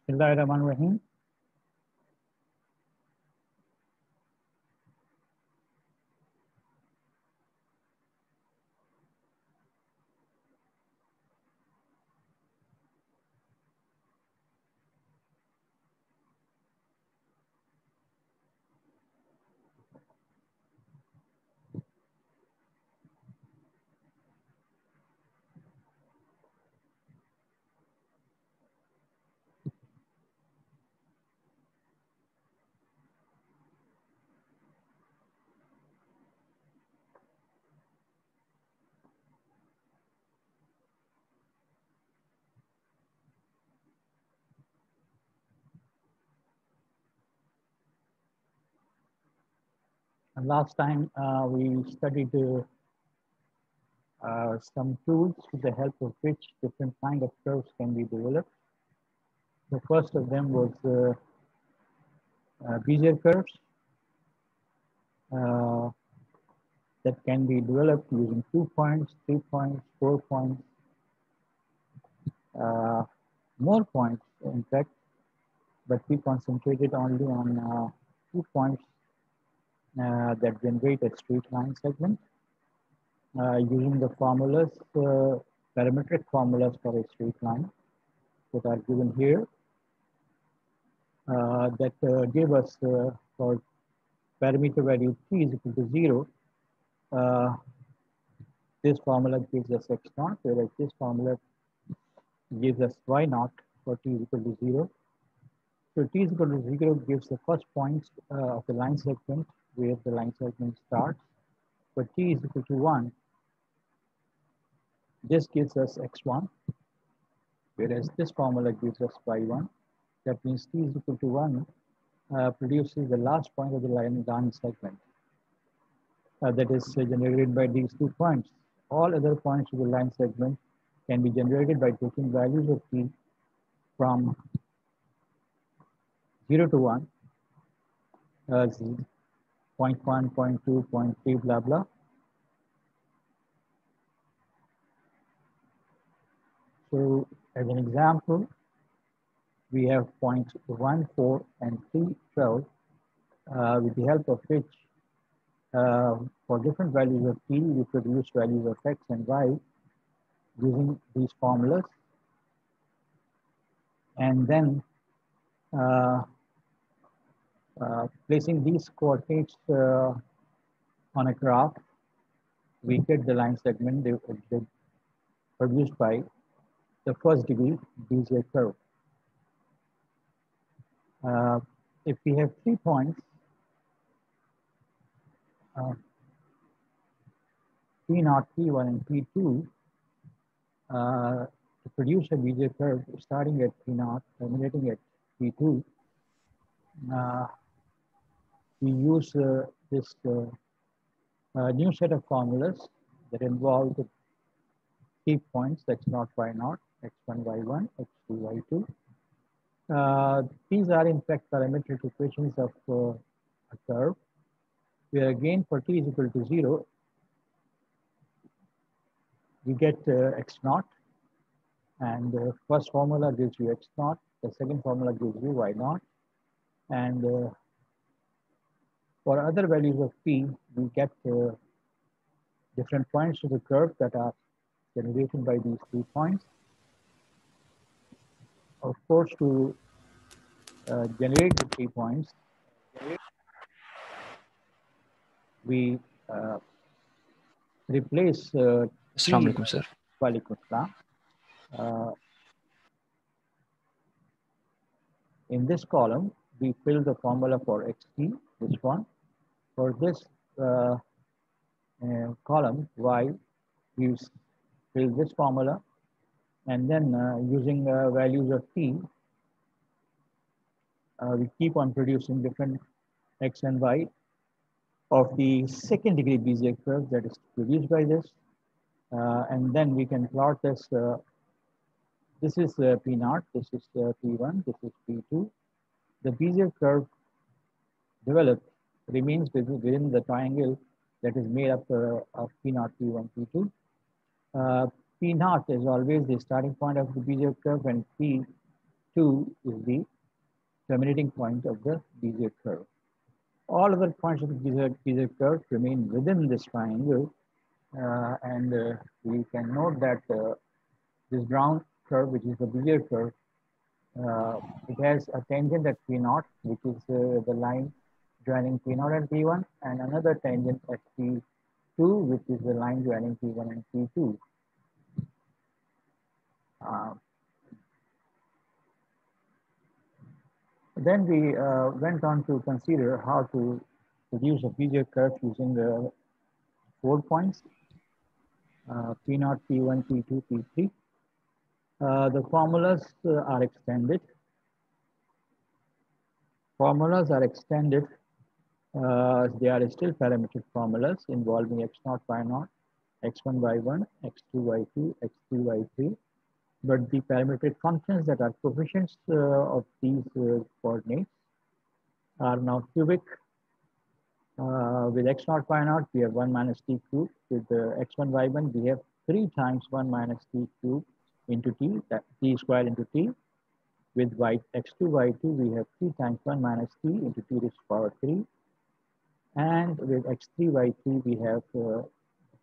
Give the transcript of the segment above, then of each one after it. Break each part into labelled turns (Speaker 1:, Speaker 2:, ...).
Speaker 1: Bismillahirrahmanirrahim. And last time we studied some tools with the help of which different kind of curves can be developed. The first of them was Bezier curves uh, that can be developed using 2 points, 3 points, 4 points, uh, more points in fact, but we concentrated only on 2 points that generate a straight line segment using the formulas, parametric formulas for a straight line that are given here that give us for parameter value t is equal to 0. This formula gives us x naught, whereas this formula gives us y naught for t is equal to 0. So t is equal to 0 gives the first point of the line segment where the line segment starts. For t is equal to 1, this gives us x1, whereas this formula gives us y1. That means t is equal to 1 produces the last point of the line segment that is generated by these 2 points. All other points of the line segment can be generated by taking values of t from 0 to 1, 0.1, 0.2, 0.3, blah, blah. So as an example, we have points 1, 4, and 3, 12, with the help of which for different values of t, we produce values of x and y using these formulas. And then placing these coordinates on a graph, we get the line segment produced by the first degree Bezier curve. If we have 3 points, P0, P1, and P2, to produce a Bezier curve starting at P0, terminating at P2, we use this new set of formulas that involve the 3 points, x0, y0, x1, y1, x2, y2. These are in fact parametric equations of a curve, where again for t is equal to 0, we get x0, and the first formula gives you x0, the second formula gives you y0, and for other values of t, we get different points of the curve that are generated by these 3 points. Of course, to generate the 3 points, we replace
Speaker 2: Assalamu
Speaker 1: t
Speaker 2: alaikum, sir.
Speaker 1: in this column, we fill the formula for xt, this one. For this column, y, we fill this formula, and then using values of t, we keep on producing different x and y of the second degree Bezier curve that is produced by this. And then we can plot this. This is P0, this is P1, this is P2. The Bezier curve developed remains within the triangle that is made up of P0, P1, P2. P0 is always the starting point of the Bezier curve, and P2 2 is the terminating point of the Bezier curve. All other points of the Bezier curve remain within this triangle, and we can note that this brown curve, which is the Bezier curve, it has a tangent at P0, which is the line joining P0 and P1, and another tangent at P2, which is the line joining P1 and P2. Then we went on to consider how to produce a Bezier curve using the 4 points, P0, P1, P2, P3. The formulas are extended. Formulas are extended. They are still parametric formulas involving x0, y0, x1, y1, x2, y2, x3, y3. But the parametric functions that are coefficients of these coordinates are now cubic. With x0, y0, we have 1 minus t cubed. With x1, y1, we have 3 times 1 minus t cubed into t, that t squared into t. With x2, y2, we have 3 times 1 minus t into t raised to the power 3. And with x3, y3, we have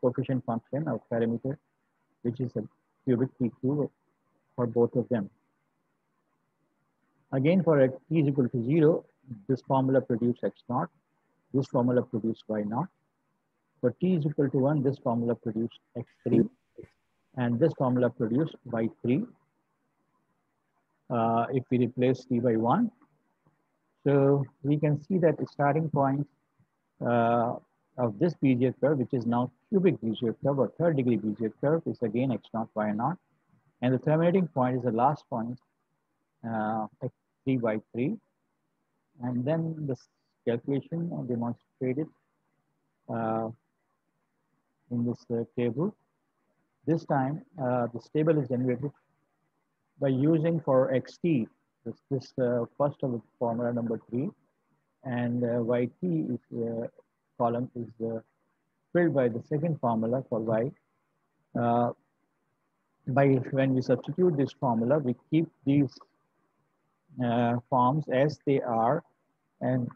Speaker 1: coefficient function of parameter, which is a cubic t cube for both of them. Again, for t is equal to 0, this formula produces x0, this formula produces y0. For t is equal to 1, this formula produces x3, and this formula produces y3. If we replace t by 1, so we can see that the starting point of this Bezier curve, which is now cubic Bezier curve or third degree Bezier curve, is again x0, y0. And the terminating point is the last point, x3, y3. And then this calculation demonstrated in this table. This time, this table is generated by using for xt, this first of the formula number 3, and yt is column is filled by the second formula for y. When we substitute this formula, we keep these forms as they are, and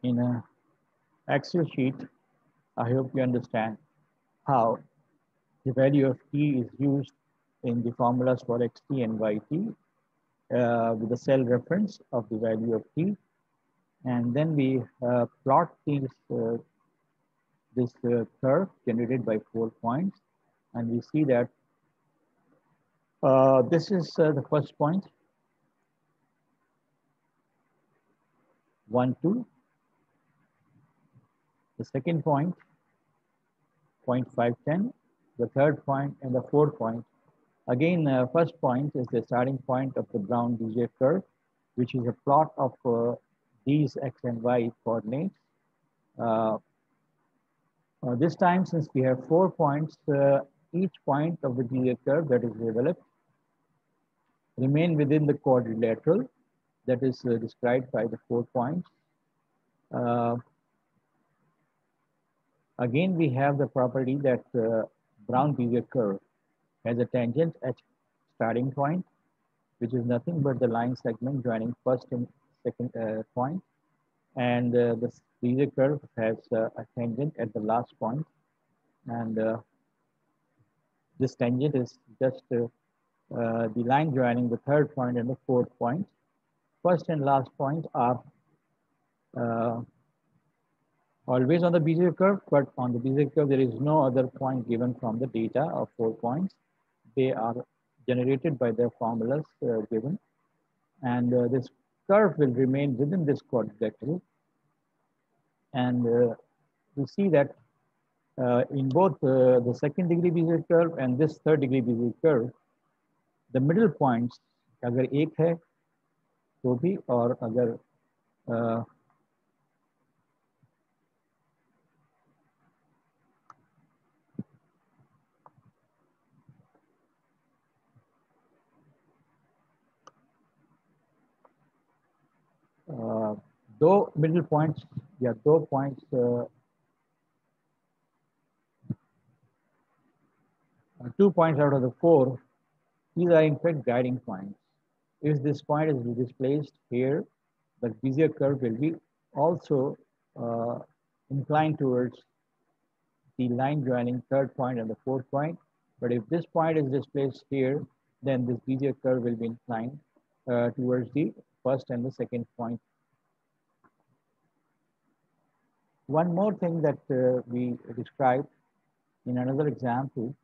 Speaker 1: in a Excel sheet, I hope you understand how the value of t is used in the formulas for xt and yt with the cell reference of the value of t. And then we plot this curve generated by 4 points. And we see that this is the first point, 1, 2. The second point, 0.5, 10. The third point and the fourth point. Again, first point is the starting point of the brown Bezier curve, which is a plot of these x and y coordinates. This time, since we have 4 points, each point of the Bezier curve that is developed remain within the quadrilateral that is described by the 4 points. Again, we have the property that brown Bezier curve has a tangent at starting point, which is nothing but the line segment joining first and second point. And the Bezier curve has a tangent at the last point. And this tangent is just the line joining the third point and the fourth point. First and last point are always on the Bezier curve, but on the Bezier curve, there is no other point given from the data of 4 points. They are generated by the formulas given. And this curve will remain within this quadrilateral. And we see that in both the second degree Bezier curve and this third degree Bezier curve, the middle points, अगर एक है तो भी और अगर दो middle points या 2 points 2 points out of the 4, these are in fact guiding points. If this point is displaced here, the Bezier curve will be also inclined towards the line joining third point and the fourth point. But if this point is displaced here, then this Bezier curve will be inclined towards the first and the second point. One more thing that we described in another example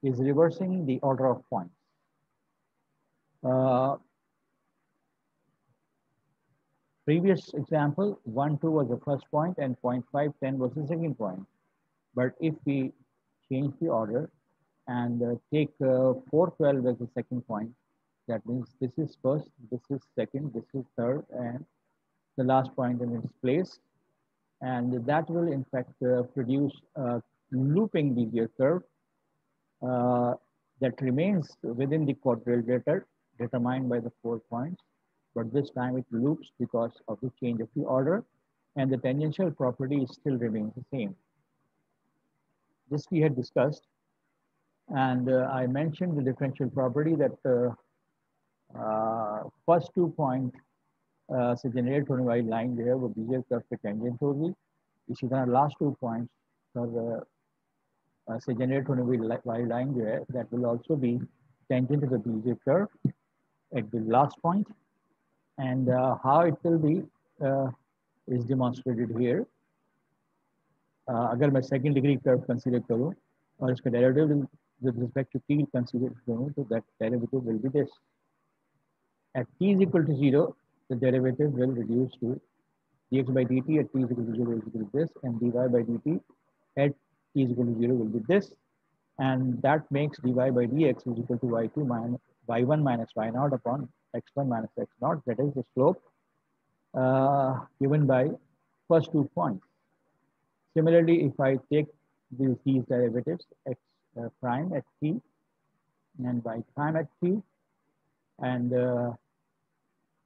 Speaker 1: is reversing the order of points. Previous example, 1, 2 was the first point and 0.5, 10 was the second point. But if we change the order and take 4, 12 as the second point, that means this is first, this is second, this is third, and the last point in its place. And that will in fact produce a looping Bezier curve that remains within the quadrilateral determined by the 4 points, but this time it loops because of the change of the order, and the tangential property still remains the same. This we had discussed, and I mentioned the differential property that first 2 points से generate होने वाली line जो है वो बीजियर curve पे tangent होगी, इसी तरह लास्ट 2 पॉइंट्स पर से जनरेट होने वाली लाइन जो है that will also be tangent to the Bezier curve at the last point, and how it will be is demonstrated here. अगर मैं सेकेंड डिग्री कर्व कंसीडर करूँ और इसका derivative with respect to t consider करूँ तो that derivative will be this. At t is equal to 0, the derivative will reduce to dx by dt at t is equal to 0 is equal to this, and dy by dt at t is equal to 0 will be this, and that makes dy by dx is equal to y2 minus y1 minus y0 upon x1 minus x0. That is the slope given by first 2 points. Similarly, if I take these derivatives, x prime at t and y prime at t, and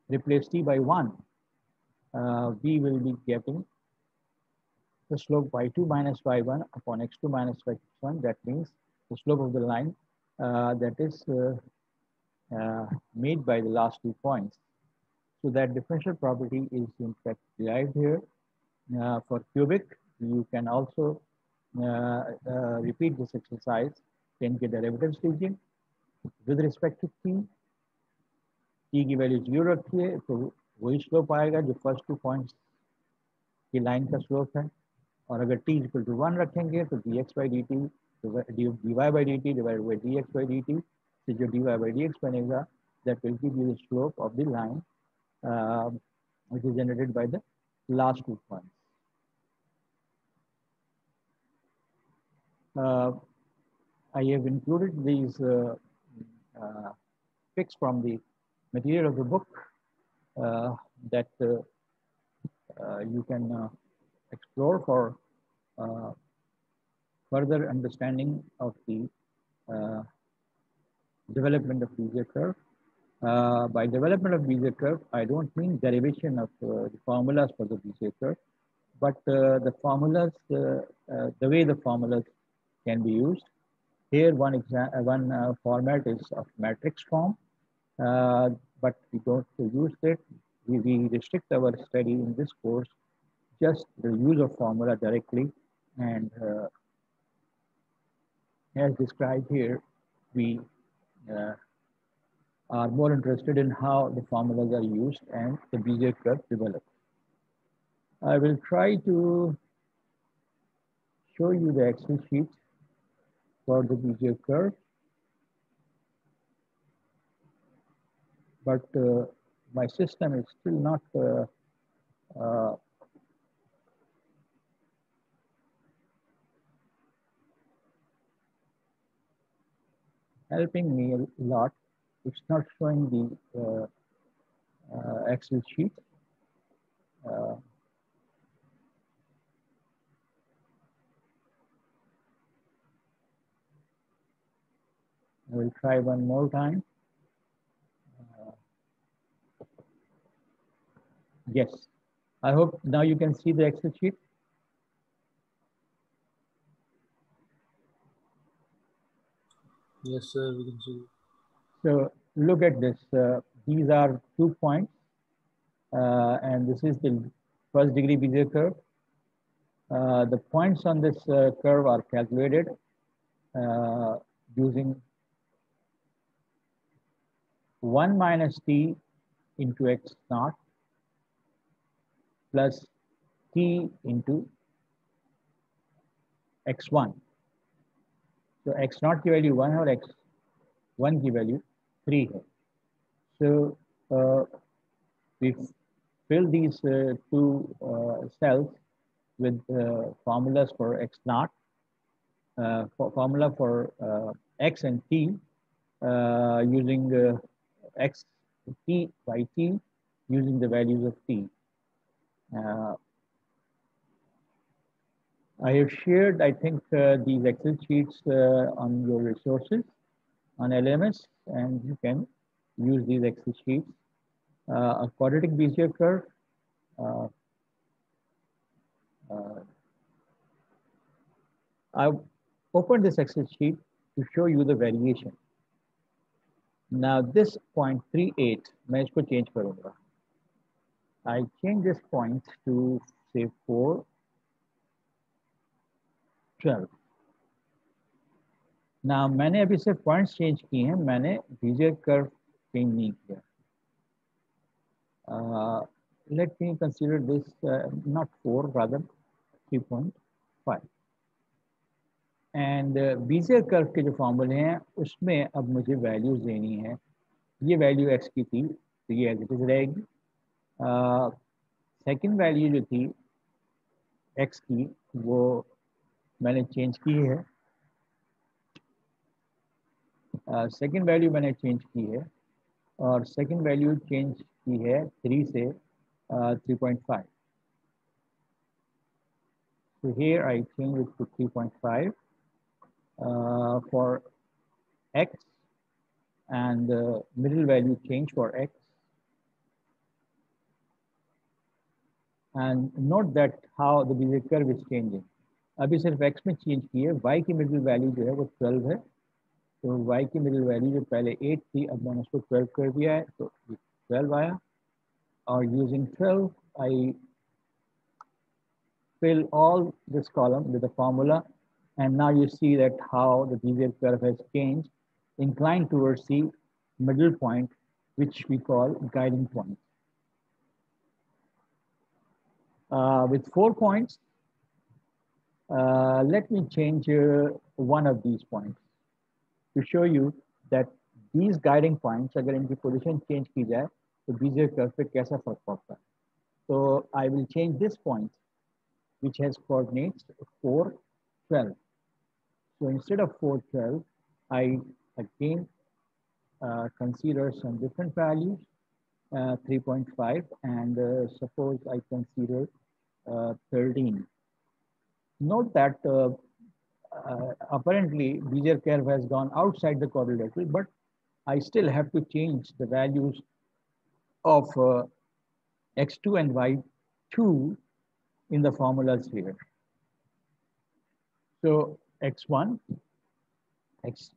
Speaker 1: replace t by 1, we will be getting the slope y2 minus y1 upon x2 minus x1. That means the slope of the line that is made by the last 2 points. So that differential property is in fact derived here. For cubic, you can also repeat this exercise, 10 के derivatives लीजिए with respect to t. t की value 0 रखिए तो वही slope आएगा जो first 2 points की line का स्लोप है, और अगर t इक्वल टू 1 रखेंगे तो dx by dt dy by dt divided by dx by dt से जो dy by dx बनेगा that will give you the slope of the line which is generated by the last 2 points. I have included these pics from the material of the book that you can explore for further understanding of the development of Bezier curve. By development of Bezier curve, I don't mean derivation of the formulas for the Bezier curve, but the formulas, the way the formulas can be used. Here, one format is of matrix form, but we don't use it. We restrict our study in this course just the use of formula directly, and as described here, we are more interested in how the formulas are used and the Bezier curve developed. I will try to show you the Excel sheet for the Bezier curve, but my system is still not helping me a lot. It's not showing the Excel sheet. I will try one more time. Yes, I hope now you can see the Excel sheet.
Speaker 2: Yes, sir, we can see.
Speaker 1: So look at this. These are 2 points, and this is the first degree Bezier curve. The points on this curve are calculated uh, using 1 minus t into x naught plus t into x1. So x naught की value 1 और x1 की value 3 है. So uh, we fill these two cells with formulas for x naught, formula for x and t using x t by t using the values of t. Uh, I have shared, I think, these Excel sheets on your resources on LMS, and you can use these Excel sheets. A quadratic Bezier curve. Uh, uh, I've opened this Excel sheet to show you the variation. Now this 0.38, मैं इसको change करूँगा. I change this point to say 4, 12. Now मैंने अभी सिर्फ points change किए हैं, मैंने Bezier curve change नहीं किया. Let me consider this not 4, rather 3.5. And बीजियर curve के जो फॉर्मूले हैं उसमें अब मुझे वैल्यूज देनी है. ये वैल्यू एक्स की थी तो ये एज इट इज रहेगी. सेकंड वैल्यू जो थी एक्स की वो मैंने चेंज की है. सेकंड वैल्यू मैंने चेंज की है और सेकंड वैल्यू चेंज की है 3 से 3.5. So here I change it to 3.5 for x, and middle value change for x. And note that how the Bezier curve is changing. अभी सिर्फ x में चेंज की है, y की मिडिल वैल्यू जो है वो 12 है. तो y की मिडिल वैल्यू जो पहले 8 थी अब मैंने उसको 12 कर दिया है तो 12 आया. और using 12 I fill all this column with the formula, and now you see that how the Bezier curve has changed, inclined towards the middle point, which we call guiding point. With 4 points, let me change one of these points to show you that these guiding points, अगर इनकी position change की जाए तो Bezier curve पे कैसा फर्क पड़ता है. So I will change this point, which has coordinates 4, 12. So instead of 4, 12, I again consider some different values, 3.5, and suppose I consider 13. Note that apparently Bezier curve has gone outside the quadrilateral, but I still have to change the values of x2 and y2 in the formulas here. So x1, x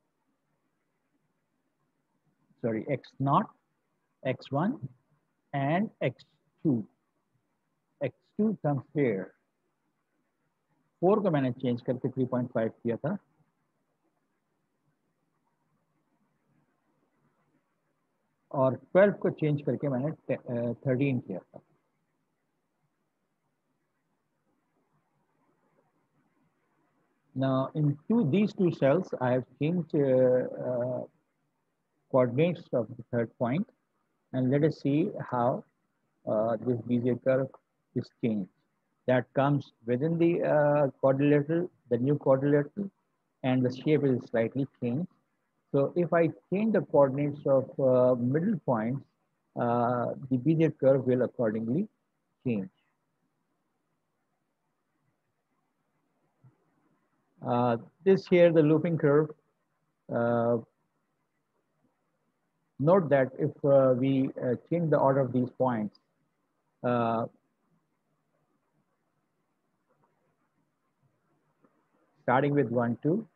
Speaker 1: x0, x1, and x2. x2 comes here. 4 को मैंने change करके 3.5 किया था. और 12 को change करके मैंने 13 किया था. Now in these two cells, I have changed coordinates of the third point, and let us see how this Bezier curve is changed. That comes within the quadrilateral, the new quadrilateral, and the shape is slightly changed. So if I change the coordinates of middle points, the Bezier curve will accordingly change. This here, the looping curve. Note that if we change the order of these points, starting with 1, 2,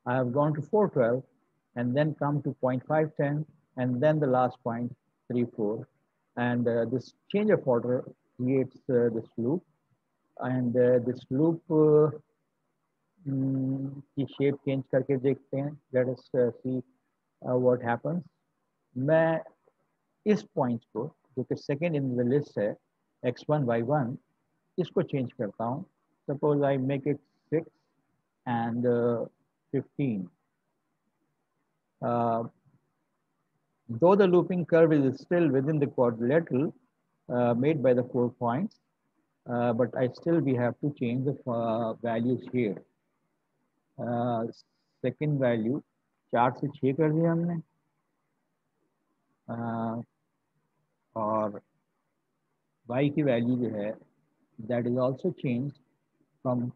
Speaker 1: I have gone to 4, 12, and then come to 0.510, and then the last 0.34. And this change of order creates this loop. And this loop की shape change करके देखते हैं. Let us see what happens. मैं इस point को जो कि second in the list है x1 y1 इसको change करता हूँ. Suppose I make it 6 and 15. Though the looping curve is still within the quadrilateral made by the 4 points, but we have to change the values here. Second value 4 से 6 कर दिया हमने, और y की value जो है that is also changed from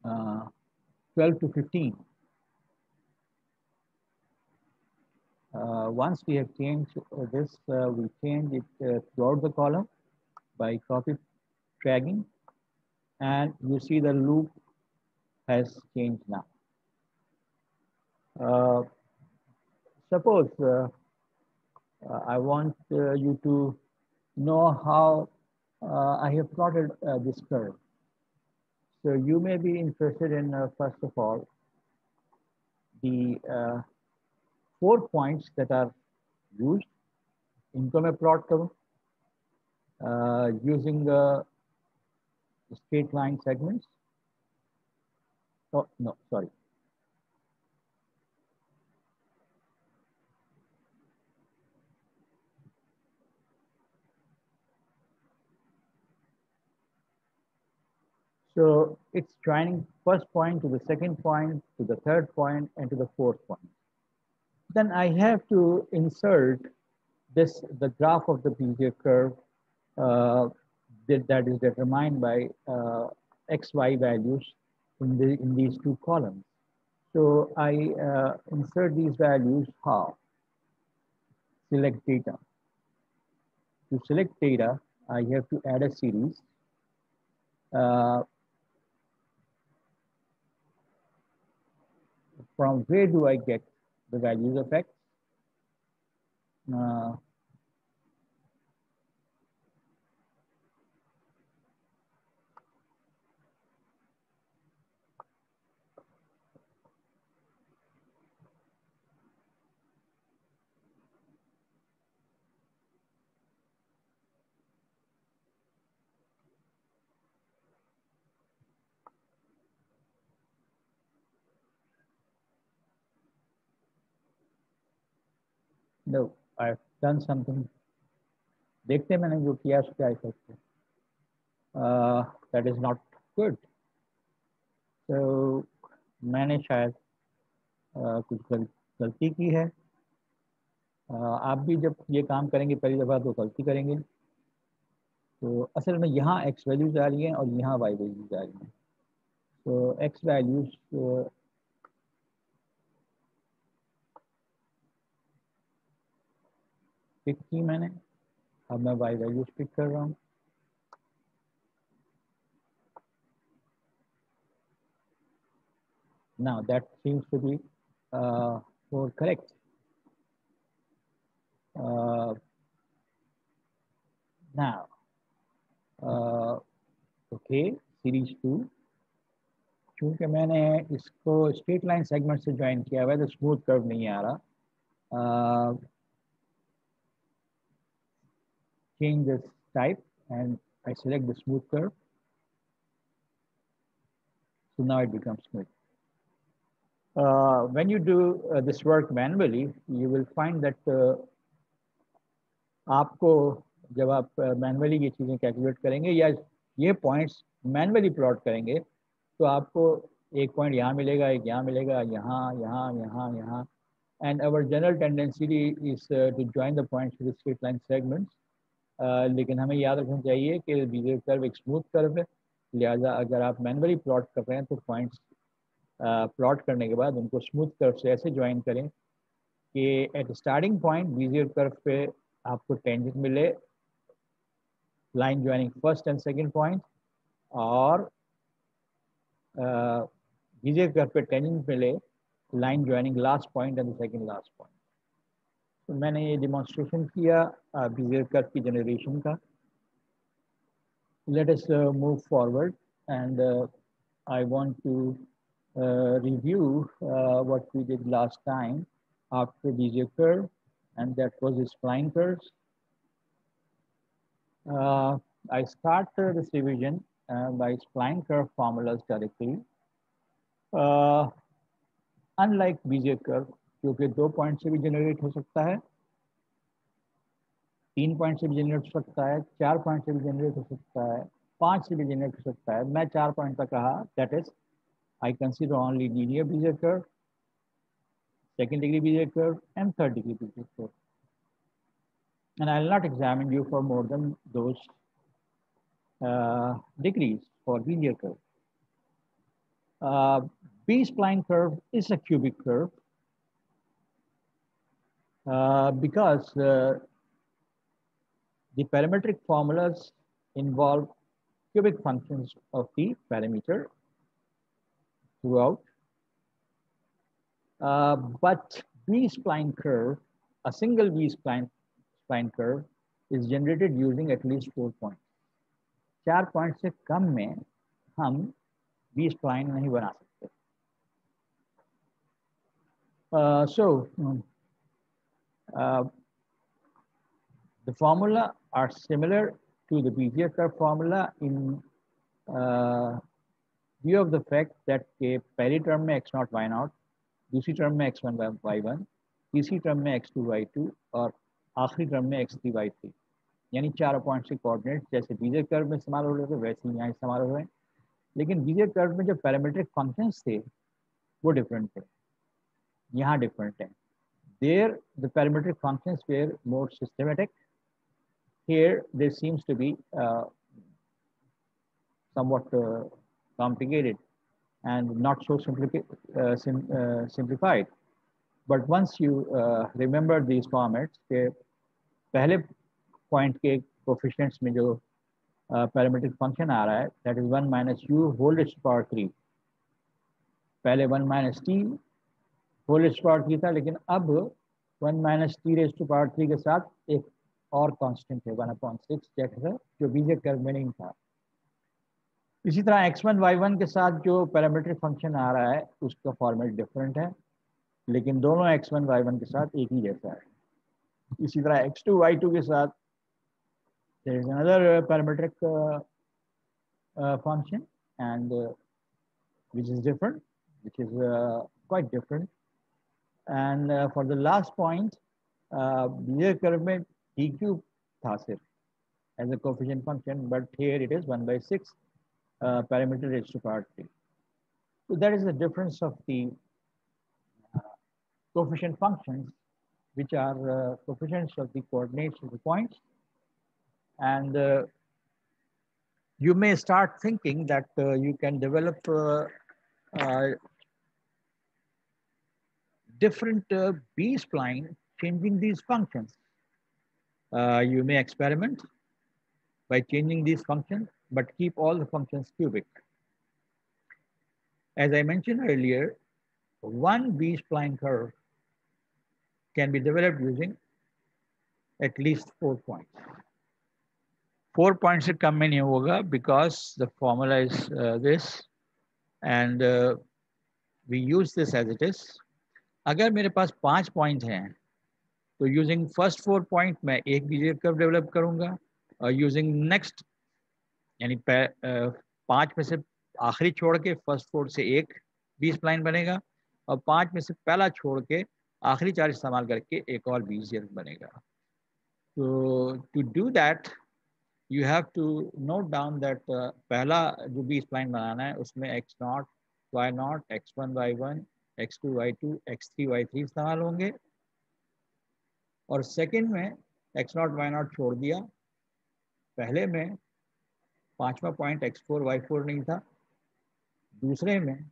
Speaker 1: 12 to 15. Once we have changed this, we change it throughout the column by copy dragging, and you see the loop has changed now. Suppose I want you to know how I have plotted this curve. So you may be interested in, first of all, the 4 points that are used. इनको मैं plot करूँ using the straight line segments. Oh, no, sorry. So it's joining first point to the second point, to the third point, and to the fourth point. Then I have to insert the graph of the Bezier curve that is determined by xy values in these two columns. So I insert these values how? Select data. To select data, I have to add a series. From where do I get the values of x? No, I've done something. देखते मैंने जो किया उसका effect है. That is not good. So मैंने शायद कुछ गलती की है. आप भी जब ये काम करेंगे पहली दफ़ा तो गलती करेंगे. तो असल में यहाँ x वैल्यूज आ रही हैं और यहाँ y वैल्यूज आ रही हैं. तो x वैल्यूज पिक की मैंने. अब मैं y वैल्यूज पिक कर रहा हूँ. Now that seems to be more correct. Now, okay, series 2. चूँकि मैंने इसको स्ट्रेट लाइन सेगमेंट से ज्वाइन किया हुआ है तो स्मूथ कर्व नहीं आ रहा. Change this type and I select the smooth curve. So now it becomes smooth. When you do this work manually, you will find that आपको जब आप मैनुअली ये चीज़ें कैलकुलेट करेंगे या ये पॉइंट्स मैनुअली प्लॉट करेंगे तो आपको एक पॉइंट यहाँ मिलेगा, एक यहाँ मिलेगा, यहाँ यहाँ यहाँ यहाँ. And our general tendency is to join the points with straight line segments. लेकिन हमें याद रखना चाहिए कि बीजियर कर्व एक स्मूथ कर्व है. लिहाजा अगर आप मैनुअली प्लॉट कर रहे हैं तो पॉइंट्स प्लॉट करने के बाद उनको स्मूथ कर्व से ऐसे ज्वाइन करें कि एट स्टार्टिंग पॉइंट बीजियर कर्व पे आपको टेंजेंट मिले line joining first and second point, और बीजियर कर्व पे टेंजेंट मिले line joining last point and the second last point. तो मैंने ये demonstration किया Bezier curve की generation का. Let us move forward, and I want to review what we did last time after Bezier curve, and that was the spline curves. I start this revision by spline curve formulas directly. Unlike Bezier curve, जो कि 2 point से भी generate हो सकता है, 3 point से भी generate हो सकता है, 4 पॉइंट से भी जनरेट हो सकता है, 5 से भी जनरेट हो सकता है. मैं 4 पॉइंट तक कहा. That is I consider only linear Bezier curve, second degree Bezier curve, and third degree Bezier curve. And I will not examine you for more than those degrees for Bezier curve. B-spline curve is a cubic curve because the parametric formulas involve cubic functions of the parameter throughout. But B-spline curve, a single B-spline curve is generated using at least 4 points. 4 point से कम में हम B spline नहीं बना सकते. The formula are similar to the Bezier curve formula in view of the fact that के पहली term में x0 y0, दूसरी टर्म में x1 y1, तीसरी टर्म में x2 y2 और आखिरी टर्म में x3 y3. यानी 4 पॉइंट से कोऑर्डिनेट जैसे Bezier कर्व में इस्तेमाल हो रहे थे वैसे ही यहाँ इस्तेमाल हो रहे हैं. लेकिन Bezier कर्व में जो पैरामीट्रिक फंक्शंस थे वो डिफरेंट थे, यहाँ डिफरेंट है. There the parametric functions were more systematic. Here there seems to be somewhat complicated and not so simplified. But once you remember these formats, के पहले पॉइंट के कोफिशिएंट्स में जो पैरामीट्रिक फंक्शन आ रहा है that is 1 minus u whole raised to power 3. पहले 1 minus t whole raised to power 3 था, लेकिन अब 1 minus t raised to power 3 के साथ एक और कांस्टेंट है 1/6 जैसा जो Bezier कर्व में नहीं था. इसी तरह x1 y1 के साथ जो पैरामीट्रिक फंक्शन आ रहा है उसका फॉर्मेट डिफरेंट है, लेकिन दोनों x1 y1 के साथ एक ही जैसा है. इसी तरह x2 y2 के साथ there is another parametric function and which is different, which is quite different. And for the last point, Bezier curve में dq था सिर्फ as a coefficient function, but here it is 1/6 parameter raised to power 3. So that is the difference of the coefficient functions, which are coefficients of the coordinates of the points. And you may start thinking that you can develop different B-spline changing these functions. You may experiment by changing these functions, but keep all the functions cubic. As I mentioned earlier, one B-spline curve can be developed using at least 4 points. 4 points से कम में नहीं होगा because the formula is this, and we use this as it is. अगर मेरे पास 5 point हैं तो using first 4 point मैं एक Bezier कर्व डेवलप करूंगा और यूजिंग नेक्स्ट यानी 5 में से आखिरी छोड़ के फर्स्ट 4 से एक B-spline बनेगा और 5 में से पहला छोड़ के आखिरी 4 इस्तेमाल करके एक और Bezier बनेगा. तो to do that you have to note down that पहला जो B-spline बनाना है उसमें x0, y0, x1, y1, x2, y2, x3, y3 इस्तेमाल होंगे और सेकंड में x0, y0 छोड़ दिया. पहले में 5वां पॉइंट x4, y4 नहीं था, दूसरे में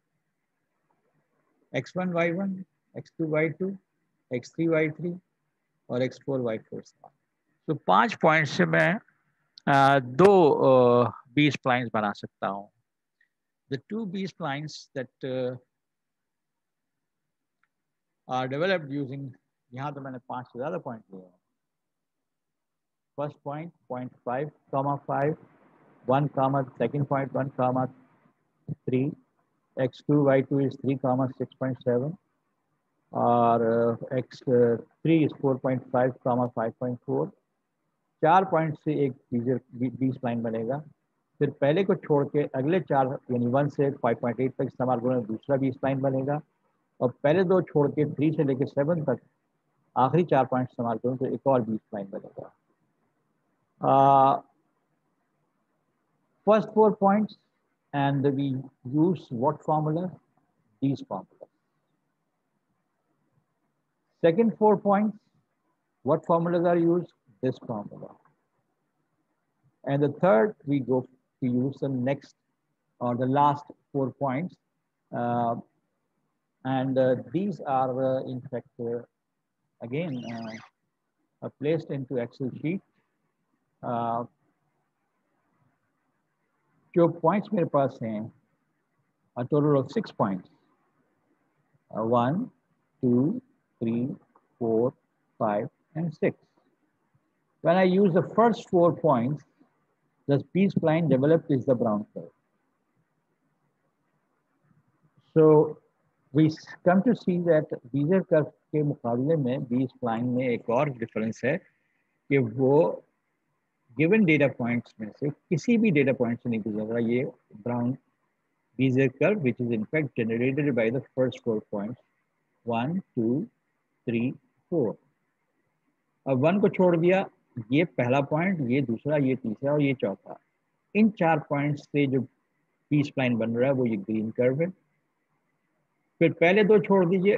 Speaker 1: x1, y1, x2, y2, x3, y3 और x4, y4 था. तो 5 पॉइंट से मैं दो B-splines बना सकता हूँ. The two B-splines that are developed using, यहाँ तो मैंने 5 से ज़्यादा पॉइंट लिए हैं. First point 0.5, 5, 1, second point 1, 3, x2 y2 is 3, 6.7, और x3 is 4.5, 5.4. 4 पॉइंट से एक बी स्प्लाइन बनेगा. फिर पहले को छोड़ के अगले 4 यानी 1 से 5.8 तक इस्तेमाल करूँगा, दूसरा बी स्प्लाइन बनेगा. और पहले 2 छोड़ के 3 से लेकर 7 तक आखिरी 4 पॉइंट इस्तेमाल करूँ तो एक और बी स्प्लाइन बनेगा. First 4 points, and we use what formula? These formulas. Second 4 points, what formulas are used? This formula. And the third, we go to use the next or the last 4 points. And these are, in fact, again, placed into Excel sheet. जो points मेरे पास हैं, a total of 6 points. 1, 2, 3, 4, 5, and 6. When I use the first 4 points, the B-spline developed is the brown curve. So we come to see that Bezier curve के मुकाबले में B-spline में एक और difference है कि वो given data points में से किसी भी data points से नहीं गुजर रहा. ये brown Bezier curve, which is in fact generated by the first 4 points, 1, 2, 3, 4. अब 1 को छोड़ दिया, ये पहला पॉइंट, ये दूसरा, ये तीसरा और ये चौथा. इन 4 पॉइंट्स से जो बी स्प्लाइन बन रहा है वो ये ग्रीन कर्व है. फिर पहले 2 छोड़ दीजिए,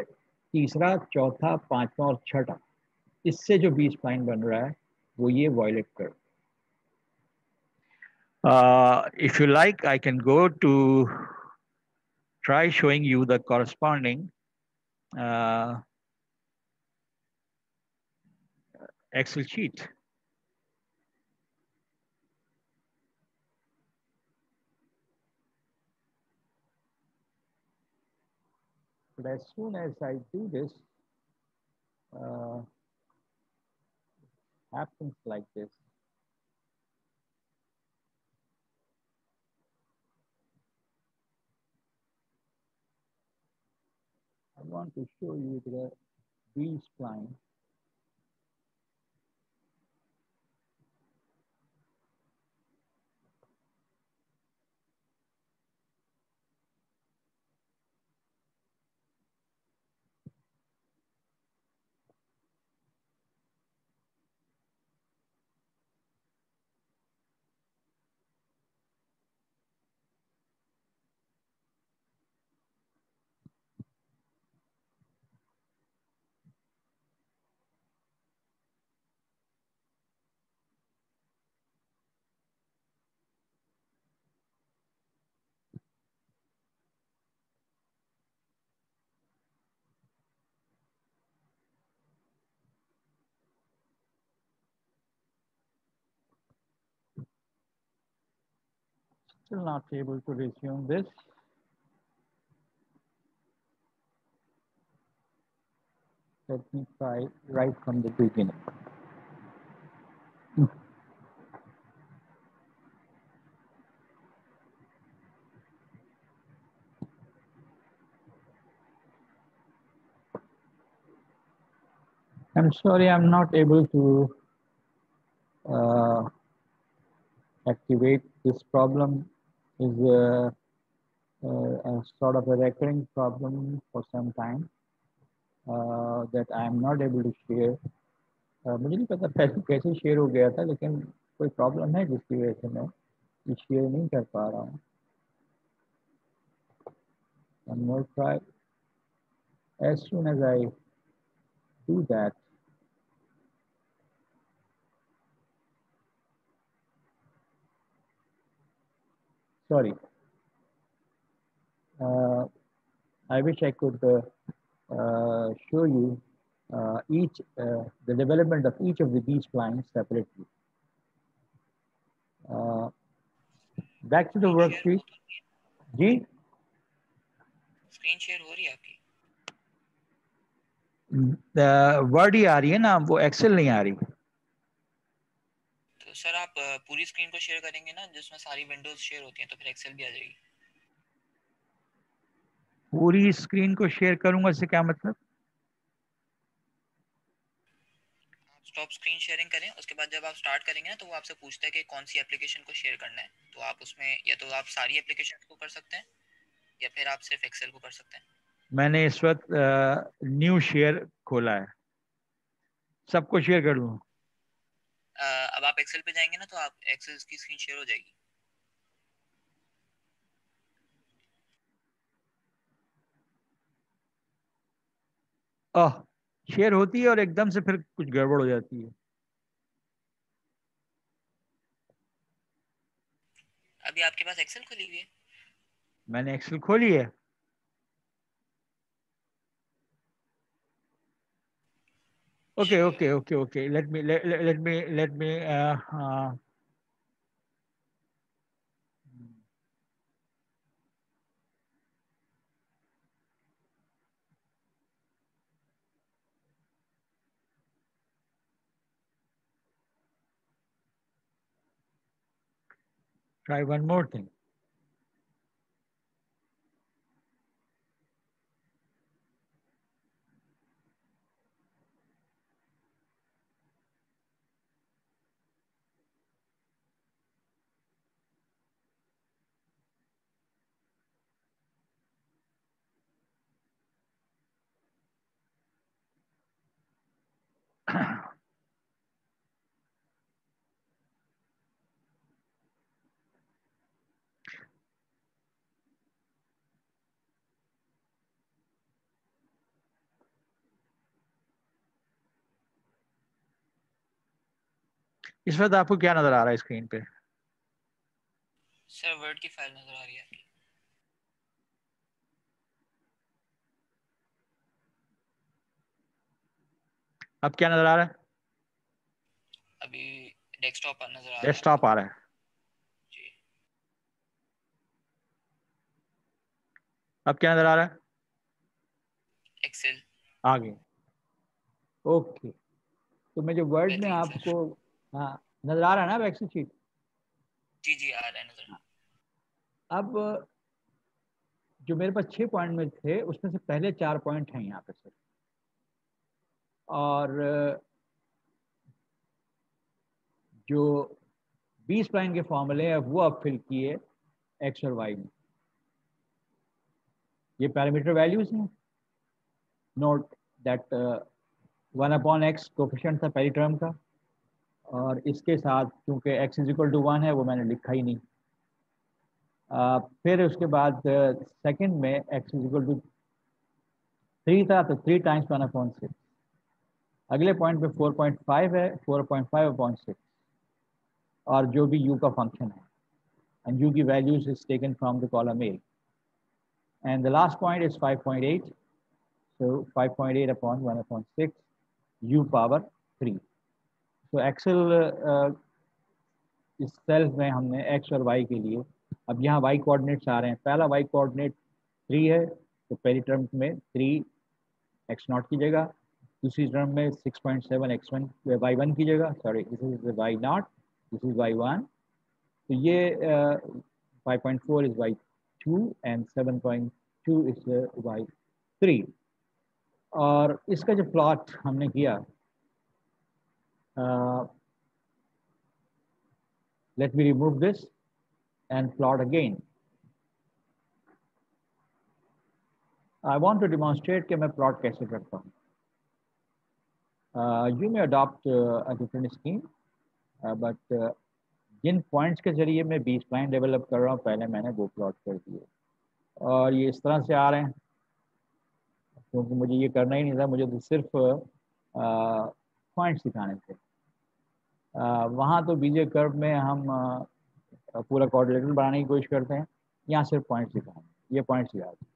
Speaker 1: तीसरा, चौथा, पांचवा और छठा, इससे जो बी स्प्लाइन बन रहा है वो ये violet curve. If you like, I can go to try showing you the corresponding Excel sheet. But as soon as I do this, happens like this. I want to show you the B spline. Still not able to resume this. Let me try right from the beginning. I'm sorry, I'm not able to activate. This problem is a sort of a recurring problem for some time that I am not able to share. मुझे नहीं पता पहले कैसे share हो गया था, लेकिन कोई प्रॉब्लम है जिसकी वजह से मैं ये शेयर नहीं कर पा रहा हूँ. One more try. As soon as I do that, sorry, I wish I could show you the development of each of these splines separately. Back to the worksheet. जी
Speaker 2: स्क्रीन शेयर हो रही है आपकी?
Speaker 1: वर्ड ही आ रही है ना, वो Excel नहीं आ रही।
Speaker 2: तो सर आप पूरी स्क्रीन को शेयर करेंगे ना, जिसमें सारी विंडोज शेयर होती हैं, तो फिर एक्सेल भी आ जाएगी।
Speaker 1: पूरी स्क्रीन को शेयर करूंगा इससे क्या मतलब?
Speaker 2: आप स्टॉप स्क्रीन शेयरिंग करें, उसके बाद जब आप स्टार्ट करेंगे ना, तो वो आपसे पूछता है कि कौन सी एप्लीकेशन को शेयर करना है। तो आप उसमें या तो आप सारी एप्लीकेशन को कर सकते हैं, या फिर आप सिर्फ एक्सेल को कर सकते हैं।
Speaker 1: मैंने इस वक्त न्यू शेयर खोला है, सबको शेयर कर दूं?
Speaker 2: अब आप एक्सेल पे जाएंगे ना, तो आप एक्सेल की स्क्रीन शेयर हो जाएगी।
Speaker 1: आह, शेयर होती है और एकदम से फिर कुछ गड़बड़ हो जाती है।
Speaker 2: अभी आपके पास एक्सेल खुली हुई है?
Speaker 1: मैंने एक्सेल खोली है। ओके
Speaker 2: अच्छा।
Speaker 1: Okay okay okay, let me try one more thing. इस वक्त आपको क्या नजर आ रहा है स्क्रीन पे?
Speaker 2: सर वर्ड की फाइल नजर आ रही है आपकी।
Speaker 1: अब क्या नजर आ रहा है?
Speaker 2: अभी डेस्कटॉप नजर आ रहा है
Speaker 1: डेस्कटॉप
Speaker 2: आपको।
Speaker 1: आ रहा है।
Speaker 2: जी।
Speaker 1: अब क्या नजर आ रहा है?
Speaker 2: एक्सेल।
Speaker 1: आगे। ओके, तो मैं जो वर्ड में
Speaker 2: बेहतरीन सर।
Speaker 1: आपको, हाँ, नजर आ रहा है ना बैक शीट?
Speaker 2: जी जी, आ रहा है नजर।
Speaker 1: अब जो मेरे पास 6 पॉइंट में थे उसमें से पहले 4 पॉइंट हैं यहाँ पे सर, और जो 20 लाइन के फॉर्मूले हैं वो अब फिल किए एक्स और वाई में। ये पैरामीटर वैल्यूज हैं। नोट दैट 1/x कोफिशिएंट था पहली टर्म का, और इसके साथ चूंकि x इज इक्वल टू 1 है वो मैंने लिखा ही नहीं। फिर उसके बाद सेकंड में x इज इक्वल टू 3 था, तो 3 टाइम्स 1/6। अगले पॉइंट पे 4.5 है, 4.5/6, और जो भी u का फंक्शन है, एंड u की values is taken from the column A, and the last point is 5.8, so 5.8 upon 1/6 u power 3। तो एक्सेल इस सेल में हमने एक्स और वाई के लिए, अब यहाँ वाई कोऑर्डिनेट्स आ रहे हैं। पहला वाई कोऑर्डिनेट 3 है, तो पहली टर्म में 3 x0 की जगह, दूसरी टर्म में 6.7 x1 y1 की जगह, sorry this is y0, this is y1। तो ये 5.4 is y2 and 7.2 is y3। और इसका जो प्लॉट हमने किया, let me remove this and plot again. I want to demonstrate कि मैं प्लॉट कैसे करता हूँ। You may adopt a different scheme, but जिन पॉइंट्स के जरिए मैं 20 लाइन डेवलप कर रहा हूँ पहले मैंने वो प्लॉट कर दिए, और ये इस तरह से आ रहे हैं, क्योंकि मुझे ये करना ही नहीं था, मुझे तो सिर्फ पॉइंट्स दिखाने थे। वहाँ तो बीजे कर्व में हम पूरा कोऑर्डिनेटर बनाने की कोशिश करते हैं, यहाँ सिर्फ पॉइंट्स दिखाएंगे, ये पॉइंट्स दिखा दिए।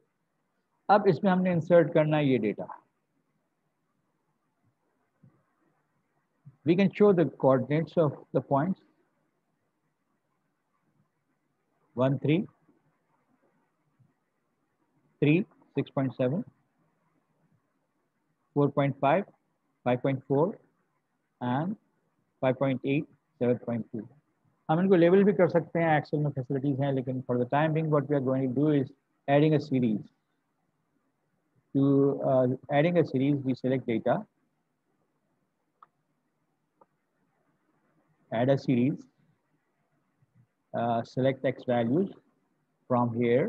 Speaker 1: अब इसमें हमने इंसर्ट करना है ये data. We can show the coordinates of the points 1, 3, 3, 6.7, 4.5, 5.4 and 5.8, 7.2. हम इनको लेबल भी कर सकते हैं, एक्सेल में फैसिलिटीज हैं, लेकिन for the time being what we are going to do is adding a series. To adding a series, we select data, add a series, select X values from here.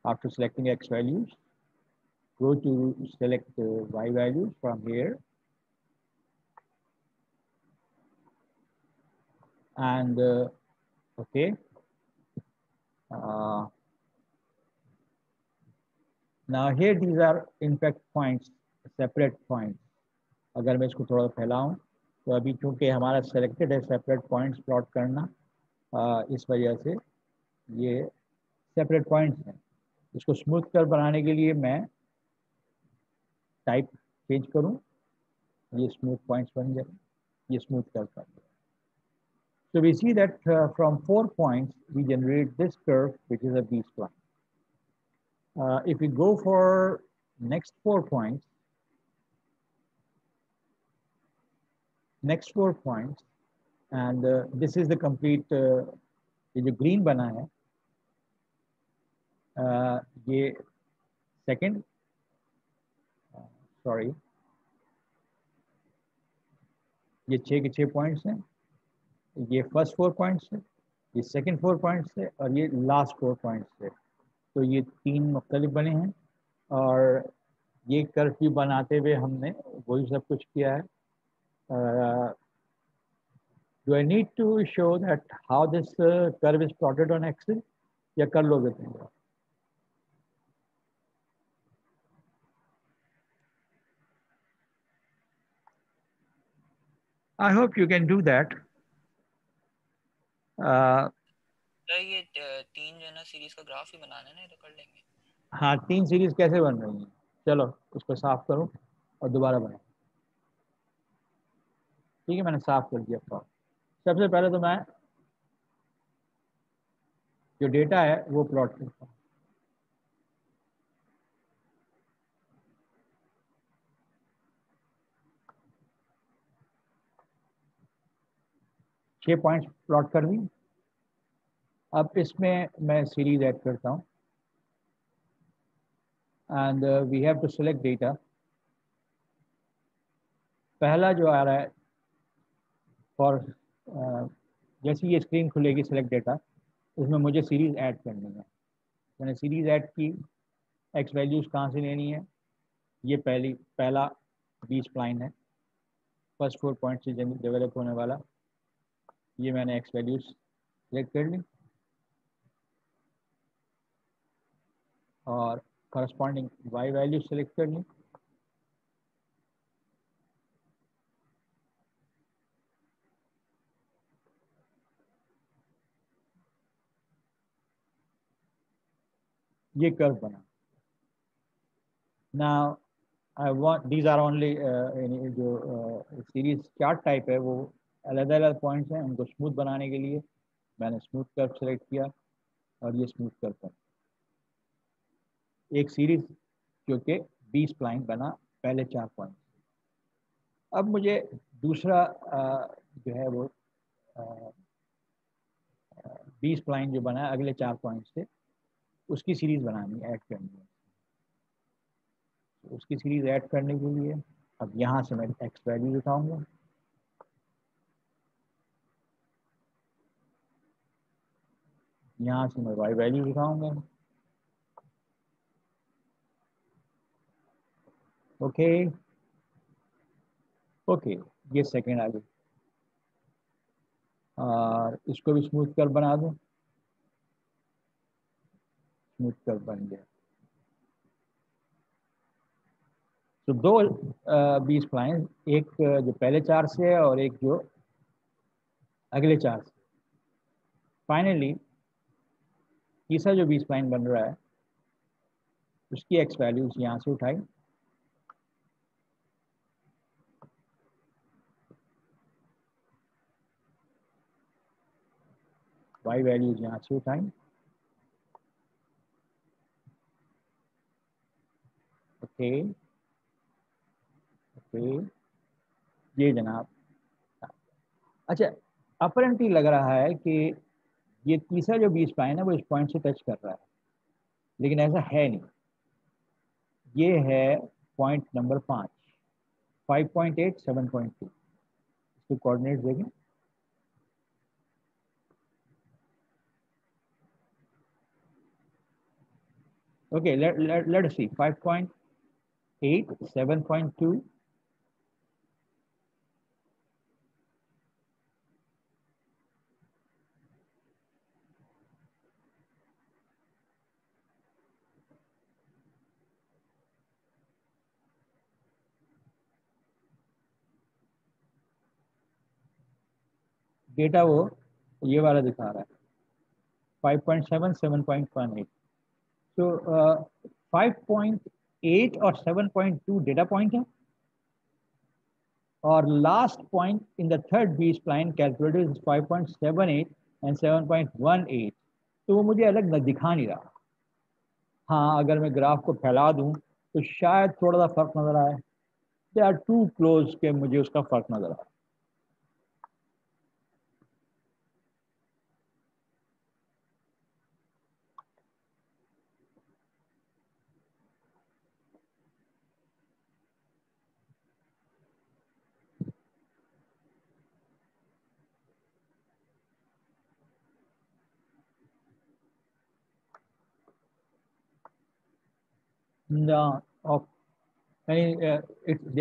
Speaker 1: After selecting X values, go to select Y values from here. And okay. Now here these are in fact points, separate points. अगर मैं इसको थोड़ा फैलाऊं तो अभी चूंकि हमारा selected है separate points plot करना, इस वजह से ये सेपरेट पॉइंट्स हैं. इसको स्मूथ कर बनाने के लिए मैं टाइप चेंज करूं, ये स्मूथ पॉइंट्स बन जाए, ये स्मूथ कर बन जाए. So we see that from 4 points we generate this curve which is a B-spline. If we go for next 4 points, and this is the complete ये जो green बना है, ये second, sorry, ये 6 के 6 पॉइंट्स हैं, ये फर्स्ट 4 पॉइंट्स है, ये सेकंड 4 पॉइंट्स है और ये लास्ट 4 पॉइंट्स है. तो ये 3 मुख्तलिफ बने हैं और ये कर्व भी बनाते हुए हमने वही सब कुछ किया है. Do I need to show that how this curve is plotted on Excel? या कर लोगे तुम लोग? I hope you can do that.
Speaker 2: ये 3 जो है ना सीरीज का ग्राफ ही बनाना है ना, ये तो कर लेंगे.
Speaker 1: हाँ, 3 सीरीज कैसे बन रही हैं? चलो उसको साफ करो और दोबारा बनाओ. ठीक है, मैंने साफ कर दिया प्लॉट. सबसे पहले तो मैं जो डेटा है वो प्लॉट करता हूँ. छह पॉइंट्स प्लॉट कर दी. अब इसमें मैं सीरीज ऐड करता हूँ and we have to select data. पहला जो आ रहा है फॉर जैसे ये स्क्रीन खुलेगी सेलेक्ट डेटा, उसमें मुझे सीरीज ऐड करनी है. मैंने सीरीज ऐड की. एक्स वैल्यूज कहाँ से लेनी है? ये पहला बी स्प्लाइन है, फर्स्ट 4 पॉइंट से डेवलप होने वाला. ये मैंने एक्स वैल्यूज सेलेक्ट कर ली और करस्पॉन्डिंग वाई वैल्यू सेलेक्ट कर ली. ये कर्व बना. Now I want these are only जो सीरीज चार्ट टाइप है वो अलग अलग पॉइंट्स हैं, उनको स्मूथ बनाने के लिए मैंने स्मूथ कर्व सेलेक्ट किया और ये स्मूथ कर्व बना. एक सीरीज जो कि बी स्प्लाइन बना पहले 4 पॉइंट. अब मुझे दूसरा जो है वो बी स्प्लाइन जो बना है अगले 4 पॉइंट से, उसकी सीरीज बनानी है, ऐड करनी है. उसकी सीरीज ऐड करने के लिए अब यहाँ से मैं एक्स वैल्यू उठाऊंगा, यहाँ से मैं वाई वैल्यू उठाऊंगा. ओके ओके, ये सेकेंड आ गई और इसको भी स्मूथ कर बना दूं. स्मूथ कर बन गया. तो दो बी स्प्लाइन, एक जो पहले 4 से है और एक जो अगले 4 से. फाइनली तीसरा जो बी स्प्लाइन बन रहा है उसकी एक्स वैल्यूज यहाँ से उठाई, वाई वैल्यूज यहाँ से उठाई ओके ओके, ये जनाब। अच्छा, अपरेंटली लग रहा है कि ये तीसरा जो बी स्प्लाइन है वो इस पॉइंट से टच कर रहा है, लेकिन ऐसा है नहीं। ये है पॉइंट नंबर 5, 5.8, 7.2। इसके कोऑर्डिनेट्स देखें। ओके, लेट्स सी 5.8, 7.2, डेटा वो ये वाला दिखा रहा है 5.7, 7.18। तो 5.8 और 7.2 डेटा पॉइंट है, और last point in the third B spline calculated is 5.78 and 7.18। तो वो मुझे अलग दिखा नहीं रहा। हाँ, अगर मैं ग्राफ को फैला दूं तो शायद थोड़ा सा फर्क नजर आए। दे आर टू क्लोज के मुझे उसका फर्क नजर आए। दे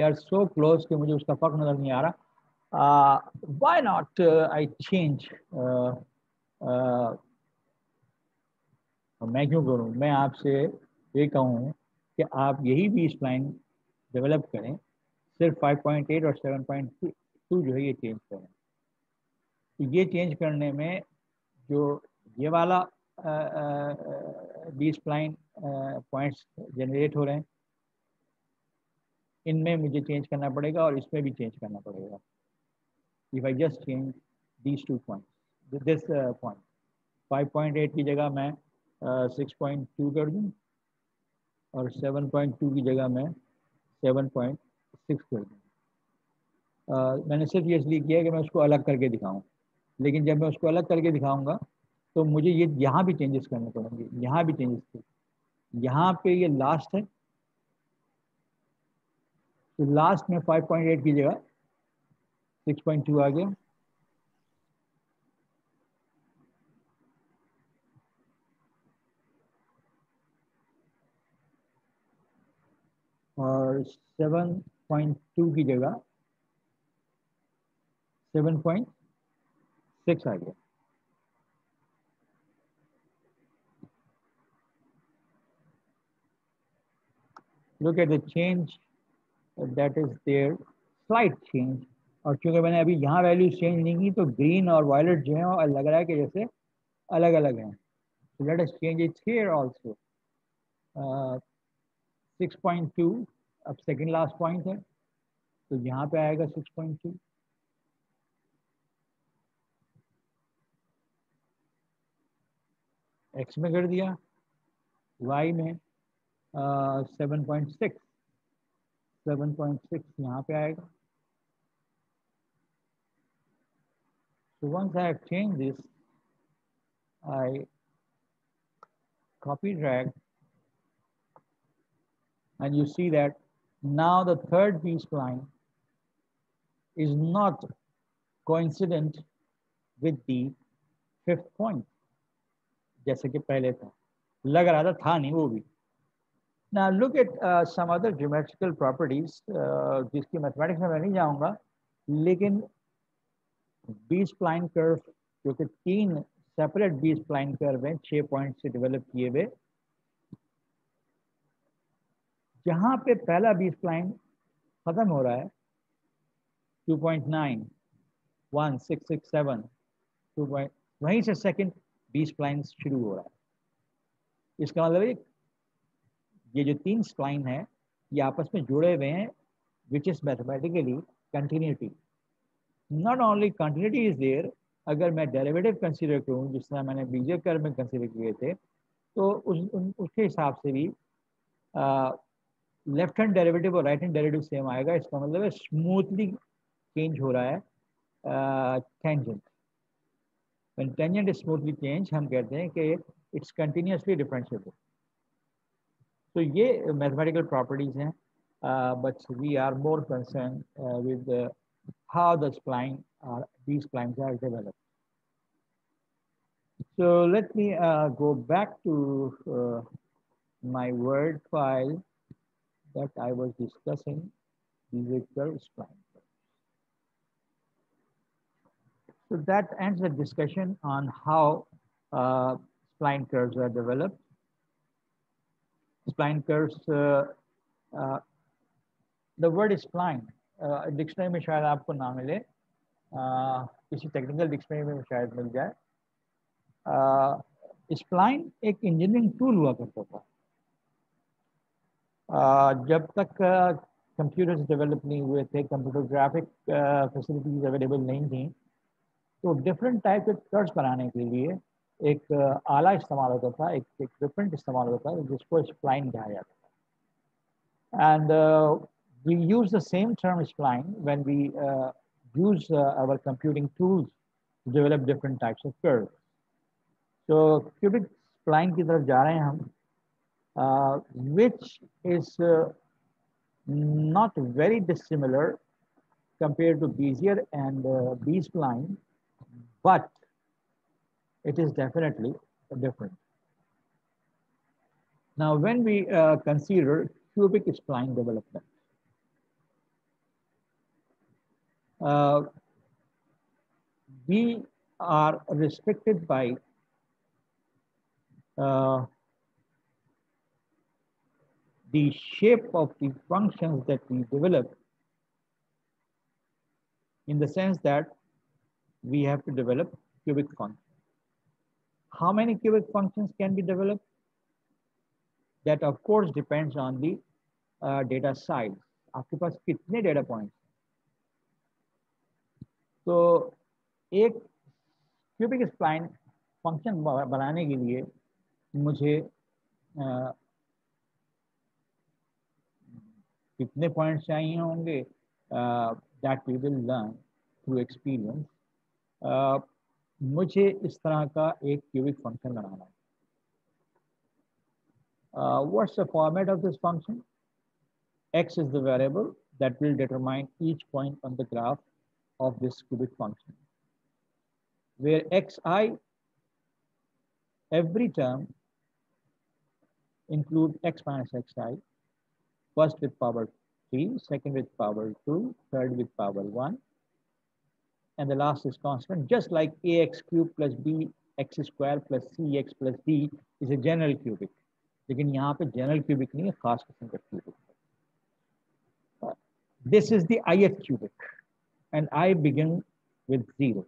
Speaker 1: आर सो क्लोज कि मुझे उसका फर्क नजर नहीं आ रहा। Why not I change. मैं क्यों करूं, मैं आपसे ये कहूं कि आप यही भी स्प्लाइन डेवलप करें, सिर्फ 5.8 और 7.2 जो है ये चेंज करें। तो ये चेंज करने में जो ये वाला बी स्प्लाइन पॉइंट्स जनरेट हो रहे हैं, इनमें मुझे चेंज करना पड़ेगा और इसमें भी चेंज करना पड़ेगा। If I just change these 2 points, this point 5.8 की जगह मैं 6.2 कर दूं, और 7.2 की जगह मैं 7.6 कर दूं। मैंने सिर्फ ये इसलिए किया कि मैं उसको अलग करके दिखाऊं, लेकिन जब मैं उसको अलग करके दिखाऊंगा तो मुझे ये यहाँ भी चेंजेस करने पड़ेंगे, यहाँ भी चेंजेस थे। यहाँ पे ये लास्ट है, तो लास्ट में 5.8 की जगह 6.2 आ गया, और 7.2 की जगह 7.6 आ गया। Look at the change that is there, slight change। और क्योंकि मैंने अभी यहाँ वैल्यूज चेंज नहीं की, तो ग्रीन और वायलेट जो है वो लग रहा है कि जैसे अलग अलग हैं। So let us change it here also। 6.2 अब सेकेंड लास्ट पॉइंट है, तो यहाँ पे आएगा 6.2। एक्स में कर दिया, वाई में 7.6, 7.6 यहाँ पे आएगा। So once I have changed this, I copy drag, and you see that now the third B spline is not coincident with the fifth point, जैसे कि पहले था, लग रहा था नहीं वो भी। Now look at some other geometrical properties, जिसकी मैथमेटिक्स में मैं नहीं जाऊंगा, लेकिन बी स्प्लाइन कर्व जो कि 3 सेपरेट बी स्प्लाइन कर्व हैं 6 पॉइंट से डेवलप किए हुए, जहां पे पहला बी स्प्लाइन खत्म हो रहा है 2.9, 1, 6, 6, 7, 2, वहीं से सेकंड बी स्प्लाइन शुरू हो रहा है। इसका मतलब ये जो 3 स्प्लाइन है ये आपस में जुड़े हुए हैं, which is mathematically continuity. Not only continuity is there, अगर मैं डेरिवेटिव कंसीडर करूँ जिस तरह मैंने बीजे कर्व में कंसीडर किए थे, तो उसके हिसाब से भी लेफ्ट हैंड डेरिवेटिव और राइट हैंड डेरिवेटिव सेम आएगा, इसका मतलब है स्मूथली चेंज हो रहा है tangent. When tangent is smoothly change हम कहते हैं कि इट्स कंटिन्यूसली डिफरेंशिएबल। तो ये मैथमेटिकल प्रॉपर्टीज हैं, but we are more concern with how the spline these splines are developed. So let me go back to my Word file that I was discussing, the curve spline. So that ends the discussion on how spline curves are developed. Spline curves, the word is spline. Dictionary में शायद आपको ना मिले, किसी technical dictionary में शायद मिल जाए। Spline एक इंजीनियरिंग टूल हुआ करता था। जब तक कंप्यूटर्स डेवलप नहीं हुए थे, कंप्यूटर ग्राफिक फैसिलिटीज अवेलेबल नहीं थी, तो डिफरेंट टाइप के कर्व्स बनाने के लिए एक आला इस्तेमाल होता था, एक इक्विपमेंट इस्तेमाल होता था जिसको स्प्लाइन कहा जाता था। And we use the same term spline when we use our computing tools to develop different types of curves. तो क्यूबिक स्प्लाइन की तरफ जा रहे हैं हम, which is not very dissimilar compared to Bezier and B-spline, but it is definitely different. Now, when we consider cubic spline development, we are restricted by the shape of the functions that we develop, in the sense that we have to develop cubic functions. How many cubic functions can be developed? That of course depends on the data size. आपके पास कितने data points? तो एक cubic spline function बनाने के लिए मुझे कितने points चाहिए होंगे, that we will learn through experience. मुझे इस तरह का एक cubic function बनाना है. What's the format of this function? X is the variable that will determine each point on the graph of this cubic function, where xi, every term include x minus xi, first with power 3, second with power 2, third with power 1, and the last is constant, just like ax cube plus bx square plus cx plus d is a general cubic. लेकिन यहाँ पे general cubic नहीं है, खास किस्म का cubic. This is the ith cubic, and I begin with 0.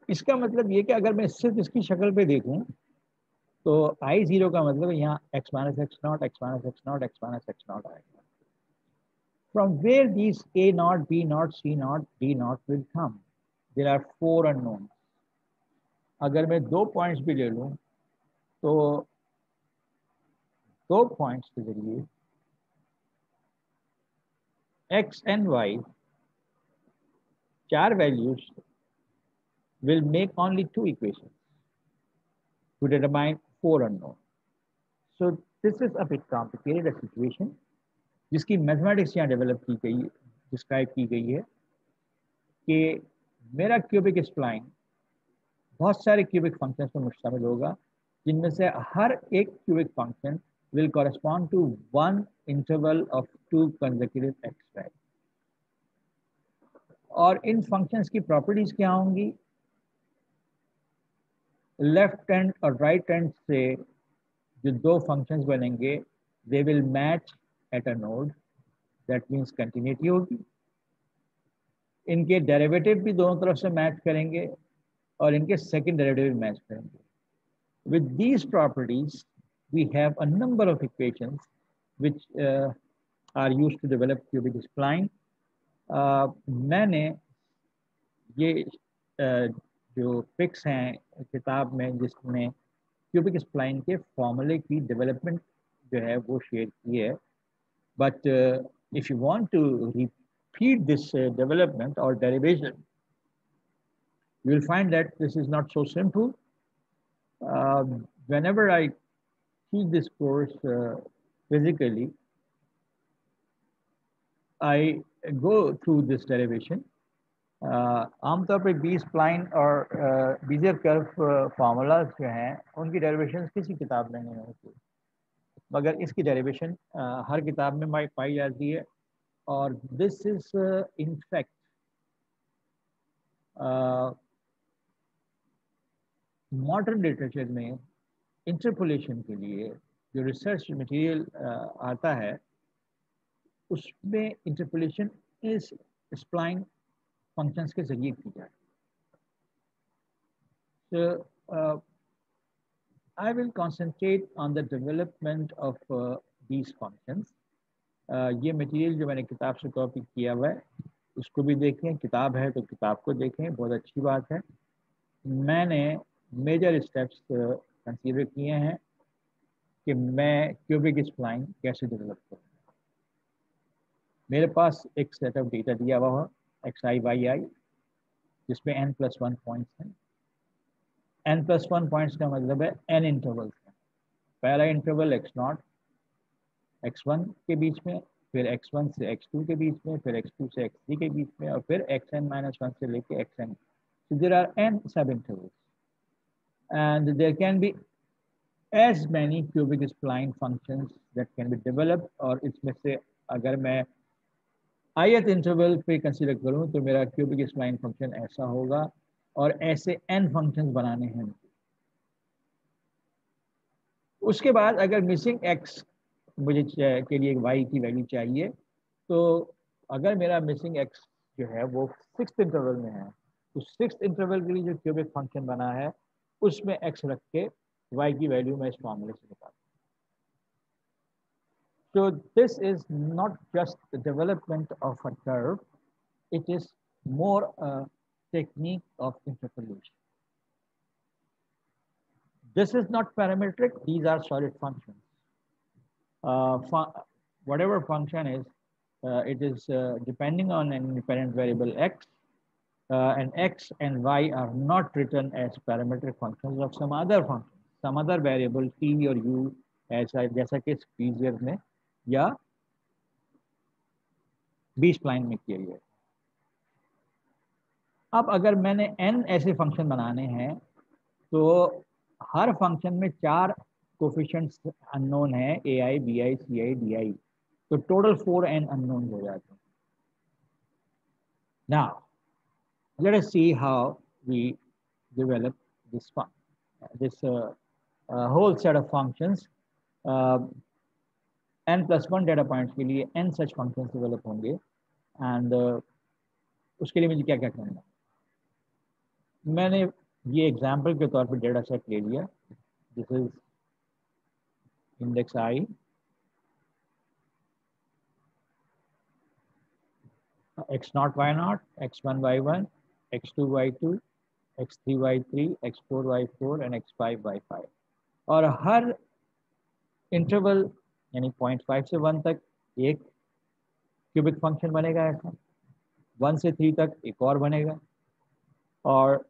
Speaker 1: इसका मतलब ये कि अगर मैं सिर्फ इसकी शक्ल पे देखूं तो I0 का मतलब यहाँ x minus x naught, x minus x naught, x minus x naught आएगा. From where these a naught, b naught, c naught, d naught will come? There are 4 unknowns. अगर मैं 2 पॉइंट्स भी ले लूं तो 2 पॉइंट्स के जरिए x and y, 4 values will make only 2 equations to determine 4 unknowns. So this is a bit complicated a situation, जिसकी mathematics यहाँ डेवलप की गई, डिस्क्राइब की गई है कि मेरा क्यूबिक स्प्लाइन बहुत सारे क्यूबिक फंक्शंस पर मुश्तमिल होगा, जिनमें से हर एक cubic function will correspond to one interval of 2 consecutive x values. और इन फंक्शंस की प्रॉपर्टीज क्या होंगी? लेफ्ट हैंड और राइट हैंड से जो 2 फंक्शंस बनेंगे, they will match at a node, that means continuity होगी. इनके डेरिवेटिव भी दोनों तरफ से मैच करेंगे और इनके सेकंड डेरिवेटिव भी मैच करेंगे. With these properties, we have a number of equations which are used to develop cubic spline. मैंने ये जो पिक्स हैं किताब में, जिसमें क्यूबिक स्प्लाइन के फॉर्मूले की डेवलपमेंट जो है वो शेयर की है. But if you want to repeat this development or derivation, you will find that this is not so simple. Whenever I teach this course physically, I go through this derivation. आमतौर पे B spline और बीजियर curve formulas जो हैं उनकी derivation किसी किताब में नहीं होती, मगर इसकी डेरिवेशन हर किताब में पाई जाती है. और this is in fact modern literature में इंटरपोलेशन के लिए जो रिसर्च मटेरियल आता है उसमें इंटरपोलेशन इस स्प्लाइन फंक्शंस के जरिए की जाए. So I will concentrate on the development of these functions. ये मटेरियल जो मैंने किताब से कॉपी किया हुआ है उसको भी देखें, किताब है तो किताब को देखें, बहुत अच्छी बात है. मैंने मेजर स्टेप्स कंसीडर किए हैं कि मैं क्यूबिक स्प्लाइन कैसे डेवलप करूँ. मेरे पास एक सेट ऑफ डेटा दिया हुआ है XI YI जिसमें n+1 पॉइंट्स हैं. n+1 पॉइंट्स का मतलब है n इंटरवल्स हैं. पहला इंटरवल x0 x1 के बीच में, फिर x1 से x2 के बीच में, फिर x2 से x3 के बीच में, और फिर xn-1 से लेके xn. So there are n sub intervals and there can be as many cubic spline functions that can be developed. और इसमें से अगर मैं ith इंटरवल पे कंसीडर करूं तो मेरा क्यूबिक स्प्लाइन फंक्शन ऐसा होगा और ऐसे n फंक्शंस बनाने हैं. उसके बाद अगर मिसिंग x मुझे के लिए y की वैल्यू चाहिए तो अगर मेरा मिसिंग x जो है वो 6th इंटरवल में है तो 6th इंटरवल के लिए जो क्यूबिक फंक्शन बना है उसमें x रख के y की वैल्यू मैं इस फॉर्मूले से निकालूं. So this is not just the development of a curve, it is more a technique of interpolation. This is not parametric, these are solid functions. Whatever function is, it is depending on an independent variable x, and x and y are not written as parametric functions of some other function, some other variable t or u, जैसा कि स्पीशियर में या B spline में किया गया. अब अगर मैंने n ऐसे फंक्शन बनाने हैं तो हर फंक्शन में 4 कोफिशिएंट्स अननोन है, ai, bi, ci, di, तो टोटल 4n अननोन हो जाते हैं. Now let us see how we develop this whole set of functions. n+1 data points के लिए n सच फंक्शंस डेवलप होंगे एंड उसके लिए मुझे क्या क्या करना है. मैंने ये एग्जांपल के तौर पे डेटा सेट ले लिया. This is index i, x0 y0, x1 y1, x2 y2, x3 y3, x4 y4 and x5 y5. और हर इंटरवल यानी 0.5 से 1 तक एक क्यूबिक फंक्शन बनेगा ऐसा, 1 से 3 तक एक और बनेगा, और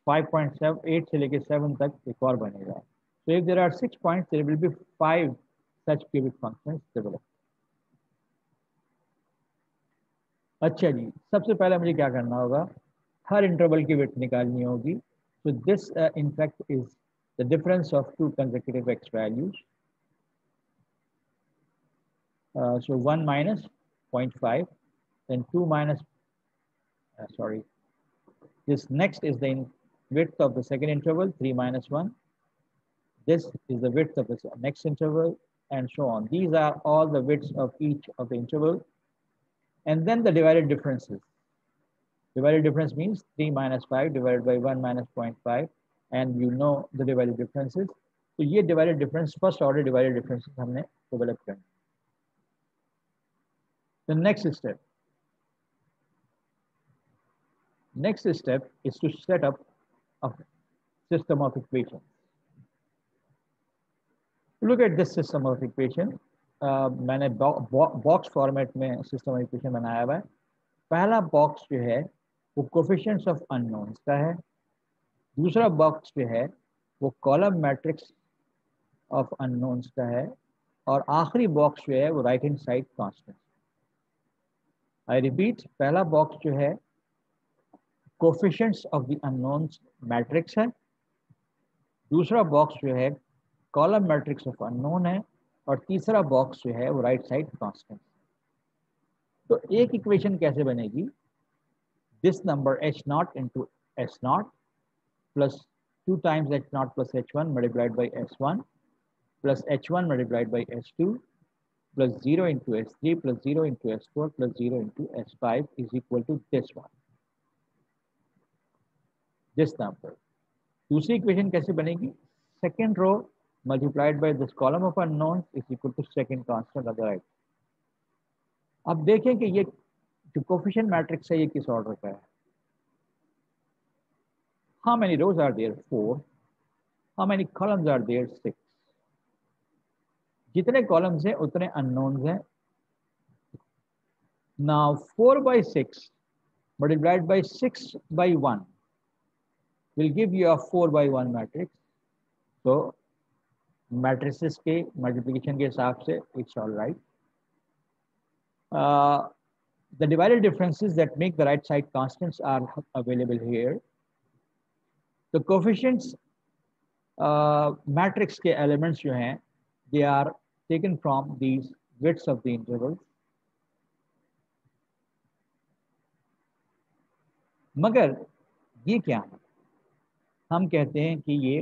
Speaker 1: 5.8 से लेके 7 तक एक और बनेगा. So if there are 6 points, there will be 5 such cubic functions developed. अच्छा जी, सबसे पहले मुझे क्या करना होगा, हर इंटरवल की विड्थ निकालनी होगी. So this in fact is the difference of 2 consecutive x values. So 1 minus 0.5, then 2 minus, sorry, this next is the width of the second interval, 3 minus 1. This is the width of the next interval, and so on. These are all the widths of each of the interval. And then the divided differences. Divided difference means 3 minus 5 divided by 1 minus 0.5, and you know the divided differences. So ये divided difference, first order divided differences हमने develop करना. The next step is to set up a system of equations. Look at this system of equation. मैंने box format में system of equation बनाया हुआ है। पहला box जो है वो कोफिशिएंट्स ऑफ अननोन्स का है, दूसरा बॉक्स जो है वो कॉलम मैट्रिक्स ऑफ अननोन्स का है, और आखिरी बॉक्स जो है वो right hand side constant. I repeat, पहला बॉक्स जो है coefficients of the unknowns matrix है, दूसरा बॉक्स जो है कॉलम मैट्रिक्स ऑफ अननोन है, और तीसरा बॉक्स जो है वो राइट साइड कांस्टेंट। तो एक इक्वेशन कैसे बनेगी? This number h not into s not plus 2 times h not plus h1 multiplied by s1 plus h1 multiplied by s2 plus 0 into S3 plus 0 into S4 plus 0 into S5 is equal to this one, this number. दूसरी equation कैसे बनेगी? Second row multiplied by this column of unknown is equal to second constant on the right. अब देखें कि ये जो coefficient matrix है ये किस ऑर्डर का है। How many rows are there? 4। How many columns are there? 6। जितने कॉलम्स हैं उतने अननोन्स हैं। Now 4 by 6 multiplied by 6 by 1 will give you a 4 by 1 matrix. So matrices के multiplication के हिसाब से it's all right. The divided differences that make the right side constants are available here. The coefficients matrix के elements जो हैं they are taken from these widths of the intervals. मगर ये क्या है? हम कहते हैं कि ये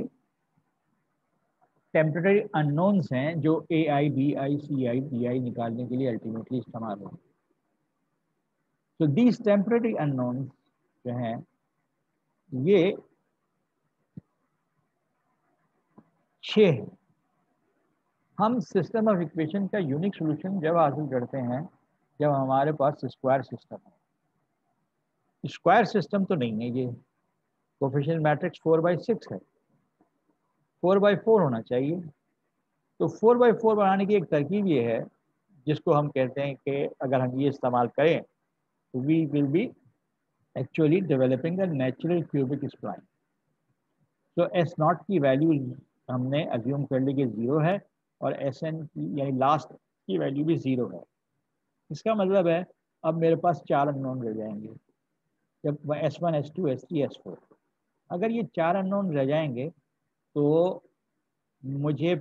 Speaker 1: टेम्पररी अननोन्स हैं जो AI, BI, CI, DI निकालने के लिए अल्टीमेटली इस्तेमाल होंगे। तो दीज टेम्पररी अननोन्स जो हैं ये 6 हैं। हम सिस्टम ऑफ इक्वेशन का यूनिक सॉल्यूशन जब हासिल करते हैं जब हमारे पास स्क्वायर सिस्टम है। स्क्वायर सिस्टम तो नहीं है ये। कोफिशिएंट मैट्रिक्स 4 by 6 है, 4 by 4 होना चाहिए। तो 4 by 4 बनाने की एक तरकीब ये है जिसको हम कहते हैं कि अगर हम ये इस्तेमाल करें तो we will be actually developing a natural cubic spline. तो एस नॉट की वैल्यू हमने अज्यूम कर ली कि 0 है, और एस एन की यानी लास्ट की वैल्यू भी 0 है। इसका मतलब है अब मेरे पास 4 अननोन रह जाएंगे, जब S1, S2, S3, S4। अगर ये 4 अननोन रह जाएंगे तो मुझे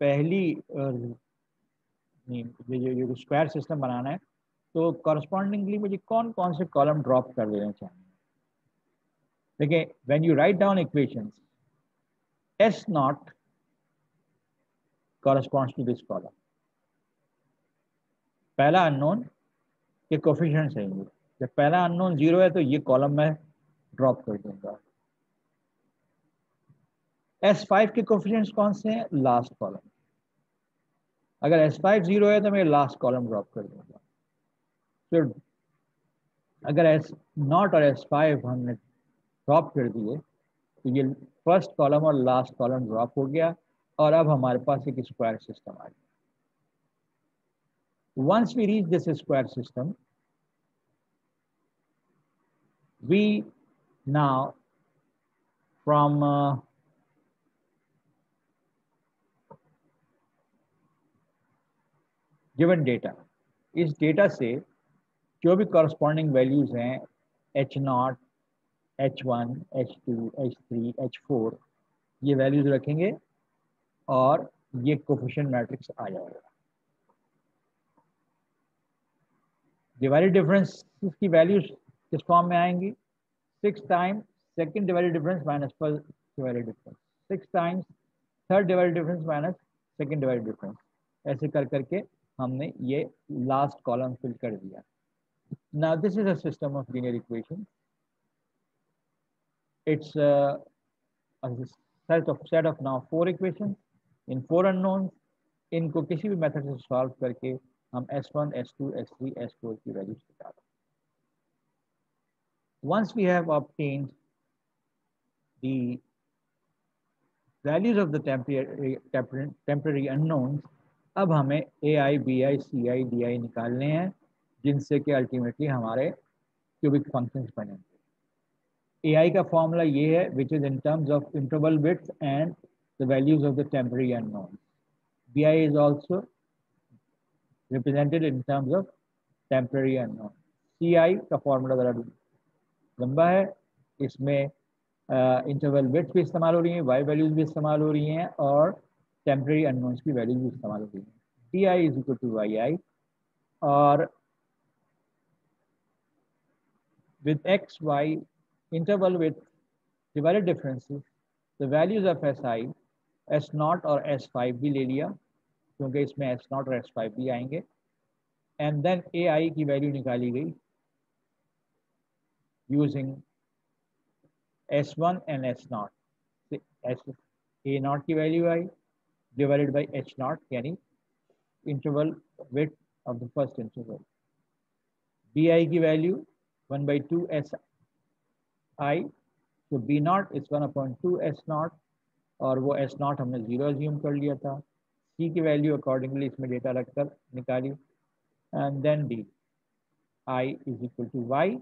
Speaker 1: पहली ये स्क्वायर सिस्टम बनाना है, तो कॉरस्पॉन्डिंगली मुझे कौन कौन से कॉलम ड्रॉप कर देने चाहिए। देखिए, when you write down equations S not corresponds to this column। पहला अननोन के कोफिशिएंट्स हैं। जब पहला अननोन 0 है तो ये कॉलम में ड्रॉप कर दूंगा। S5 के कोफिशिएंट्स कौन से हैं? Last column. अगर S5 0 है तो मैं लास्ट कॉलम ड्रॉप कर दूंगा। तो अगर S नॉट और S5 हमने ड्रॉप कर दिए तो ये फर्स्ट कॉलम और लास्ट कॉलम ड्रॉप हो गया, और अब हमारे पास एक स्क्वायर सिस्टम आ गया। Once we reach this square system, we now from given data, इस डेटा से जो भी कॉरस्पॉन्डिंग वैल्यूज हैं H0, H1, H2, H3, H4, ये वैल्यूज रखेंगे और ये कोफिशिएंट मैट्रिक्स आ जाएगा। डिवाइडेड डिफरेंस की वैल्यूज किस फॉर्म में आएंगी? 6 times second divided difference minus first divided difference, 6 times third divided difference minus second divided difference. ऐसे कर करके हमने ये लास्ट कॉलम फिल कर दिया। Now this is a system of linear equations. It's a set of now 4 equations in 4 unknowns. इनको किसी भी मेथड से सॉल्व करके हम S1, S2, S3, S4 की वैल्यूज निकालें। Once we have obtained the values of the temporary unknowns, अब हमें ए आई B I C I D I निकालने हैं जिनसे कि अल्टीमेटली हमारे क्यूबिक फंक्शंस बनेंगे। ए आई का फॉर्मूला ये है which is in terms of interval width and the values of the temporary unknowns. B i is also represented in terms of temporary unknown. C i का फॉर्मूला ज़रा लंबा है, इसमें इंटरवल विड्थ भी इस्तेमाल हो रही है, वाई वैल्यूज भी इस्तेमाल हो रही हैं और टेम्पररी अननोन्स की वैल्यूज भी इस्तेमाल हो रही हैं। D i is equal to y i और with x, y, interval with divided differences, the values of si, s0 और s5 भी ले लिया क्योंकि इसमें s0 और s5 भी आएंगे, and then ai की वैल्यू निकाली गई using s1 and s0। a0 की value I divided by h0 यानी interval width of the first interval. bi की वैल्यू 1/2 si, तो बी नॉट इज 1/2 s0 और वो s0 हमने 0 अज्यूम कर लिया था। c की वैल्यू अकॉर्डिंगली इसमें डेटा रखकर निकाली, and then D I is equal to y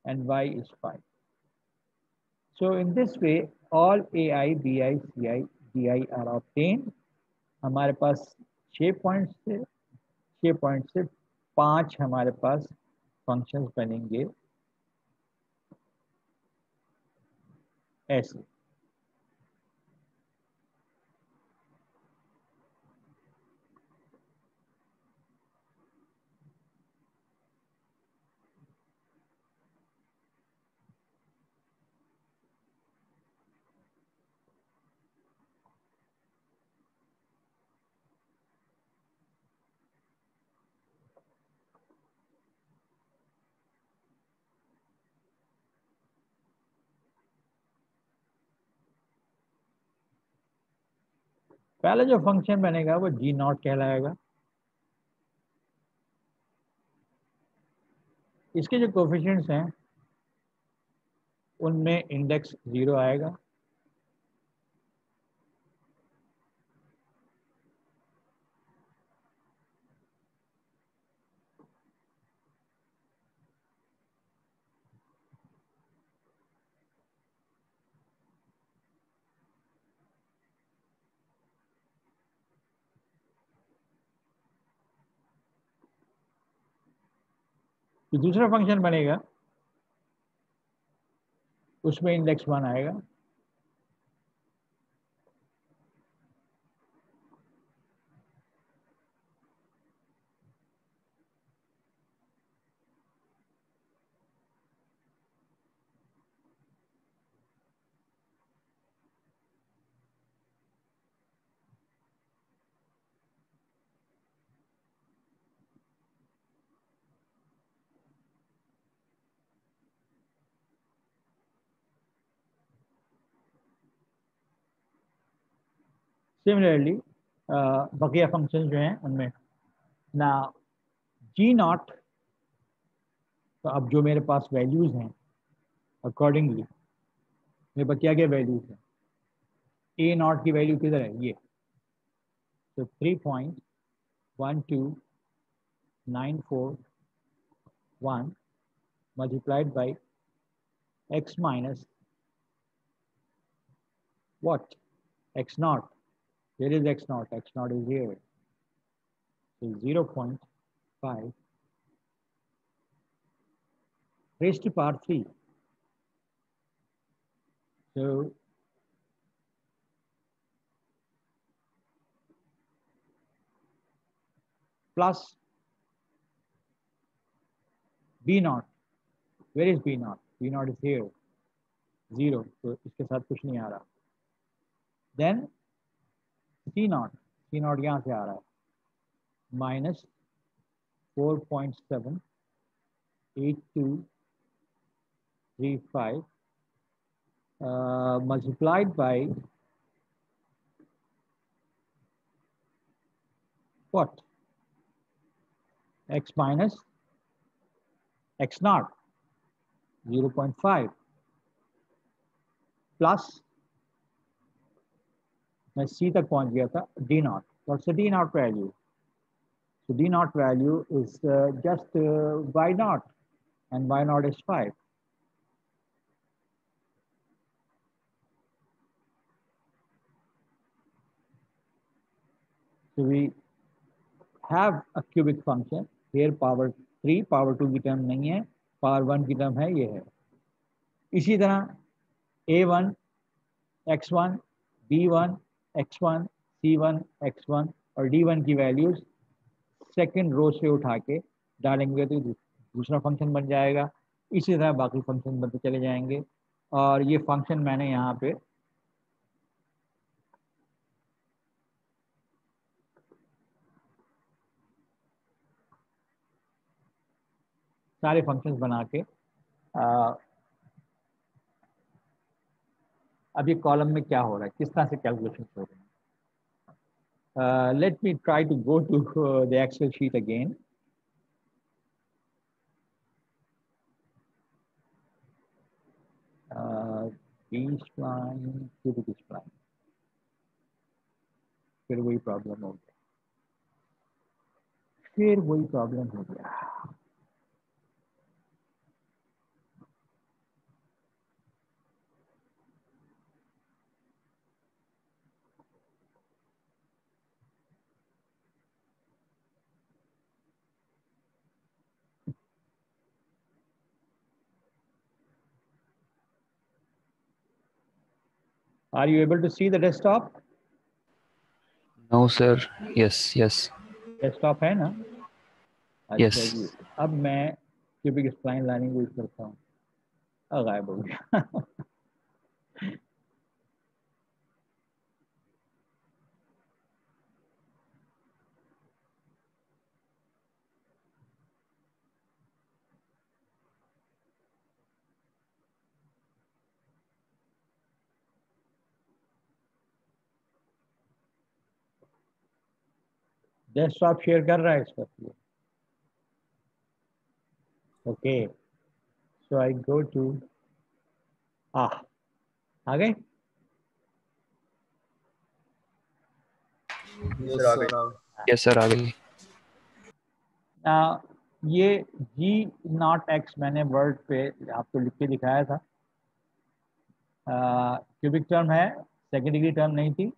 Speaker 1: and y is 5. So in this way all ai, bi, ci, di are obtained। हमारे पास 6 पॉइंट्स थे, 6 पॉइंट से 5 हमारे पास फंक्शंस बनेंगे ऐसे। पहला जो फंक्शन बनेगा वो जी नॉट कहलाएगा। इसके जो कोफिशिएंट्स हैं उनमें इंडेक्स 0 आएगा, जो दूसरा फंक्शन बनेगा उसमें इंडेक्स 1 आएगा। सिमिलरली बकिया फंक्शन जो हैं उनमें ना जी नॉट, तो अब जो मेरे पास वैल्यूज हैं अकॉर्डिंगली मेरे पास क्या क्या वैल्यूज हैं, ए नॉट की वैल्यू किधर है ये, तो 3.12941 multiplied by x minus what, x naught, here is x naught is here, so 0.5 raised to power 3, so plus b naught, where is b naught, b naught is here 0, तो इसके साथ कुछ नहीं आ रहा, then c naught यहाँ से आ रहा है minus 4.78235 multiplied by what, x minus x naught 0.5 plus मैं सी तक पहुंच गया था, D not, what's the D not value? So D naught value is just y naught, and y naught is 5. So we have a cubic function here, power 3, power 2 की term नहीं है, power 1 की term है, ये है। इसी तरह a1 x1 b1 x1 c1 x1 और d1 की वैल्यूज सेकेंड रो से उठा के डालेंगे तो दूसरा फंक्शन बन जाएगा। इसी तरह बाकी फंक्शन बनते चले जाएंगे। और ये फंक्शन मैंने यहाँ पे सारे फंक्शंस बना के अब ये कॉलम में क्या हो रहा है, किस तरह से कैलकुलेशन हो रहे हैं। Let me try to go to the Excel sheet again. B-spline, cubic spline, फिर वही प्रॉब्लम हो गया, फिर वही प्रॉब्लम हो गया। Are you able to see the desktop?
Speaker 2: No sir. Yes.
Speaker 1: Desktop है ना?
Speaker 2: Yes.
Speaker 1: अच्छा जी, अब मैं क्यूबिक स्प्लाइन लाने की कोशिश करता हूँ, गायब हो गया। डेस्कटॉप शेयर कर रहा है इसका। Okay, so I go to आ गए।
Speaker 2: Yes sir, आ गई।
Speaker 1: ये जी नॉट एक्स मैंने वर्ड पे आपको लिख के दिखाया था। क्यूबिक टर्म है, सेकेंड डिग्री टर्म नहीं थी,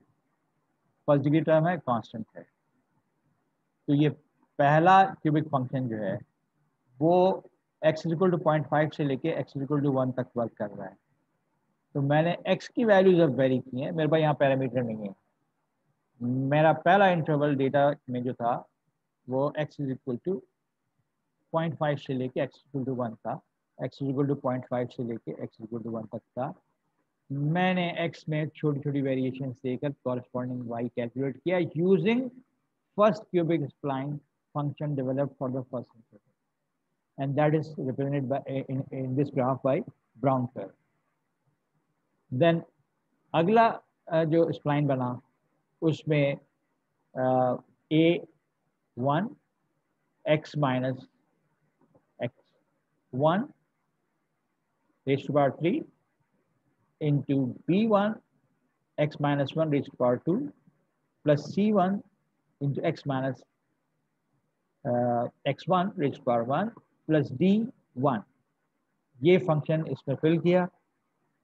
Speaker 1: फर्स्ट डिग्री टर्म है, कांस्टेंट है। तो ये पहला क्यूबिक फंक्शन जो है वो x इक्वल टू 0.5 से लेके x इक्वल टू 1 तक वर्क कर रहा है। तो मैंने x की वैल्यूज अब वेरी की हैं, मेरे पास यहाँ पैरामीटर नहीं है। मेरा पहला इंटरवल डेटा में जो था वो x इज इक्वल टू 0.5 से लेके x इक्वल टू 1 था, x इक्वल टू 0.5 से लेके x इक्वल टू 1 तक था। मैंने x में छोटी छोटी वेरिएशन देकर कॉरेस्पॉन्डिंग y कैलकुलेट किया using first cubic spline function developed for the first interval, and that is represented by in this graph by brown curve. Then अगला जो स्प्लाइन बना उसमें a1 x minus x1 raised to power 3 into b1 x minus 1 raised to power 2 plus c1 into x minus x1 raised to power 1 plus d1, ये function इसमें fill किया।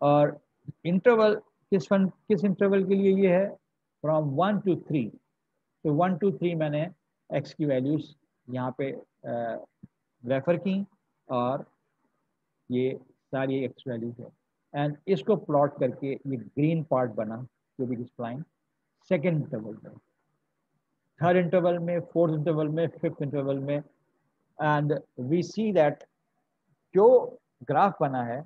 Speaker 1: और interval किस interval के लिए ये है? From 1 to 3। तो 1 to 3 मैंने x की वैल्यूज यहाँ पे रेफर की और ये सारी x वैल्यूज है। एंड इसको प्लॉट करके ये ग्रीन पार्ट बना क्यूबिक स्प्लाइन सेकेंड इंटरवल में, थर्ड इंटरवल में, फोर्थ इंटरवल में, फिफ्थ इंटरवल में। एंड वी सी दैट जो ग्राफ बना है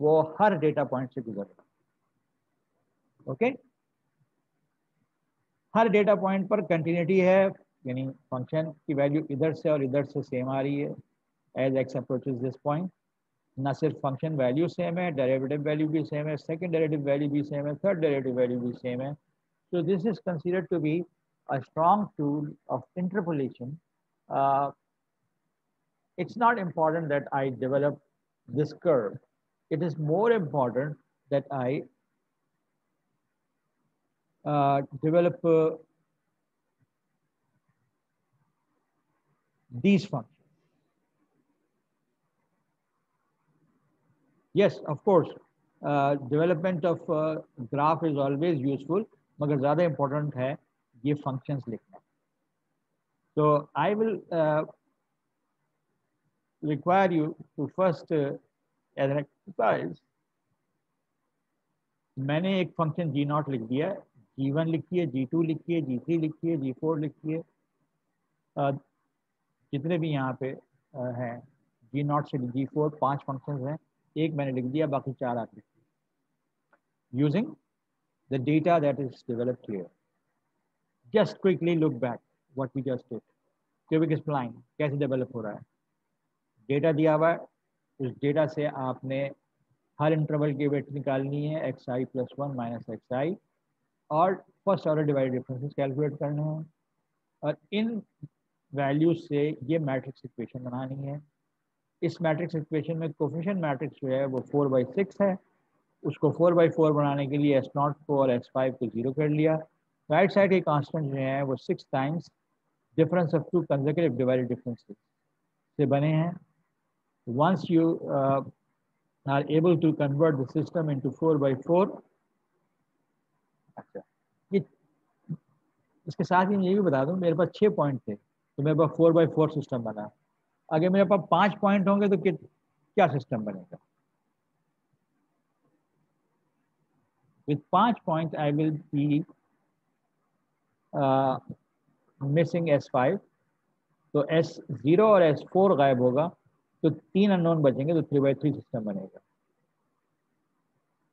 Speaker 1: वो हर डेटा पॉइंट से गुजर रहा है। ओके, हर डेटा पॉइंट पर कंटिन्यूटी है, यानी फंक्शन की वैल्यू इधर से और इधर से सेम आ रही है as x approaches this point. ना सिर्फ फंक्शन वैल्यू सेम है, डेरिवेटिव वैल्यू भी सेम है, सेकंड डेरिवेटिव वैल्यू भी सेम है, थर्ड डेरिवेटिव वैल्यू भी सेम है। So this is considered to be a strong tool of interpolation. It's not important that I develop this curve. It is more important that I develop these functions. Yes, of course, development of graph is always useful, मगर ज़्यादा important है ये functions लिखना. So I will require you to first as an exercise, मैंने एक function g0 लिख दिया है, g1 लिखिए, g2 लिखिए, g3 लिखिए, g4 लिखिए, जितने भी यहाँ पे हैं g0 से g4 5 functions हैं, एक मैंने लिख दिया, बाकी 4 आप लिखिए using the data that is developed here. Just quickly look back what we just did. Cubic spline कैसे डेवलप हो रहा है, डेटा दिया हुआ है, उस डेटा से आपने हर इंटरवल की वेट निकालनी है xi + 1 - xi और first order divided differences calculate करने हैं और इन वैल्यूज से ये मैट्रिक्स इक्वेशन बनानी है. इस मैट्रिक्स इक्वेशन में कोफिशिएंट मैट्रिक्स जो है वो 4/6 है, उसको 4/4 बनाने के लिए S0 को और S5 को 0 कर लिया. राइट साइड के कांस्टेंट जो है वो 6 times difference of 2 consecutive divided differences से बने हैं. Once you are able to convert the system into 4/4, अच्छा ये इसके साथ ही ये भी बता दूं, मेरे पास 6 पॉइंट थे तो मेरे पास 4/4 सिस्टम बना. अगर मेरे पास 5 पॉइंट होंगे तो क्या सिस्टम बनेगा. With 5 points I will be missing S5, तो S0 और S4 गायब होगा तो 3 अननोन बचेंगे तो 3/3 सिस्टम बनेगा.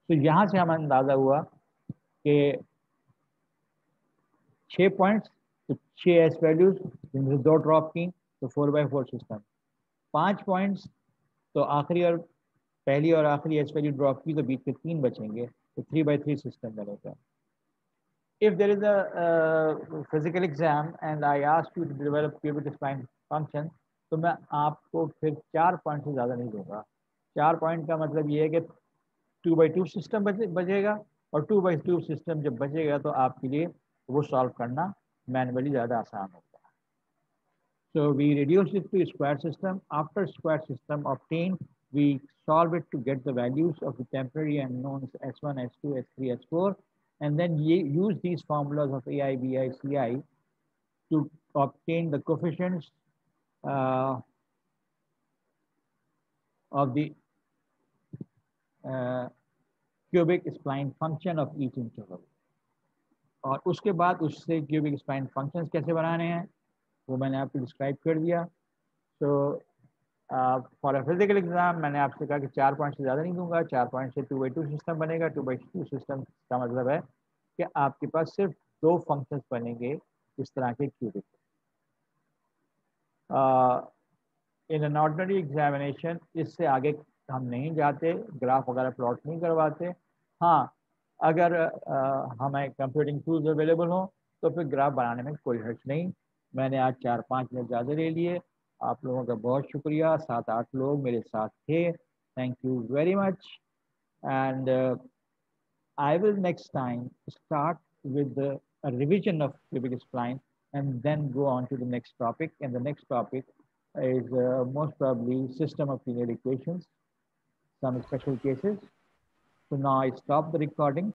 Speaker 1: तो यहाँ से हमें अंदाजा हुआ कि 6 पॉइंट्स तो 6 एस वैल्यूज जिनमें से 2 ड्रॉप की तो 4/4 सिस्टम. 5 पॉइंट्स तो आखिरी और पहली और आखिरी एस वैल्यू ड्रॉप की तो बीच के 3 बचेंगे तो 3/3 सिस्टम बनेगा. If there is a physical exam and I ask you to develop cubic spline function, तो मैं आपको फिर 4 पॉइंट से ज़्यादा नहीं दूंगा. 4 पॉइंट का मतलब ये है कि 2/2 सिस्टम बचेगा और 2/2 सिस्टम जब बचेगा तो आपके लिए वो सॉल्व करना मैनुअली ज़्यादा आसान होता है. So we reduce it to a square system. After square system obtained, we solve it to get the values of the temporary unknowns S1, S2, S3, S4, and then use these formulas of AI, BI, CI to obtain the coefficients of the cubic spline function of each interval. और उसके बाद उससे cubic spline functions कैसे बनाने हैं वो मैंने आपको डिस्क्राइब कर दिया. तो फॉर अ फिजिकल एग्जाम मैंने आपसे कहा कि 4 पॉइंट से ज़्यादा नहीं दूंगा. 4 पॉइंट से 2/2 सिस्टम बनेगा. 2/2 सिस्टम का मतलब है कि आपके पास सिर्फ 2 फंक्शंस बनेंगे इस तरह के cubic. In an ordinary examination इससे आगे हम नहीं जाते, ग्राफ वगैरह प्लॉट नहीं करवाते. हाँ, अगर हमें कंप्यूटिंग टूल्स अवेलेबल हों तो फिर ग्राफ बनाने में कोई हर्ज नहीं. मैंने आज 4-5 मिनट ज़्यादा ले लिए. आप लोगों का बहुत शुक्रिया. 7-8 लोग मेरे साथ थे. Thank you very much. And I will next time start with a revision of cubic spline and then go on to the next topic. And the next topic is most probably system of linear equations, some special cases. So now I stop the recording.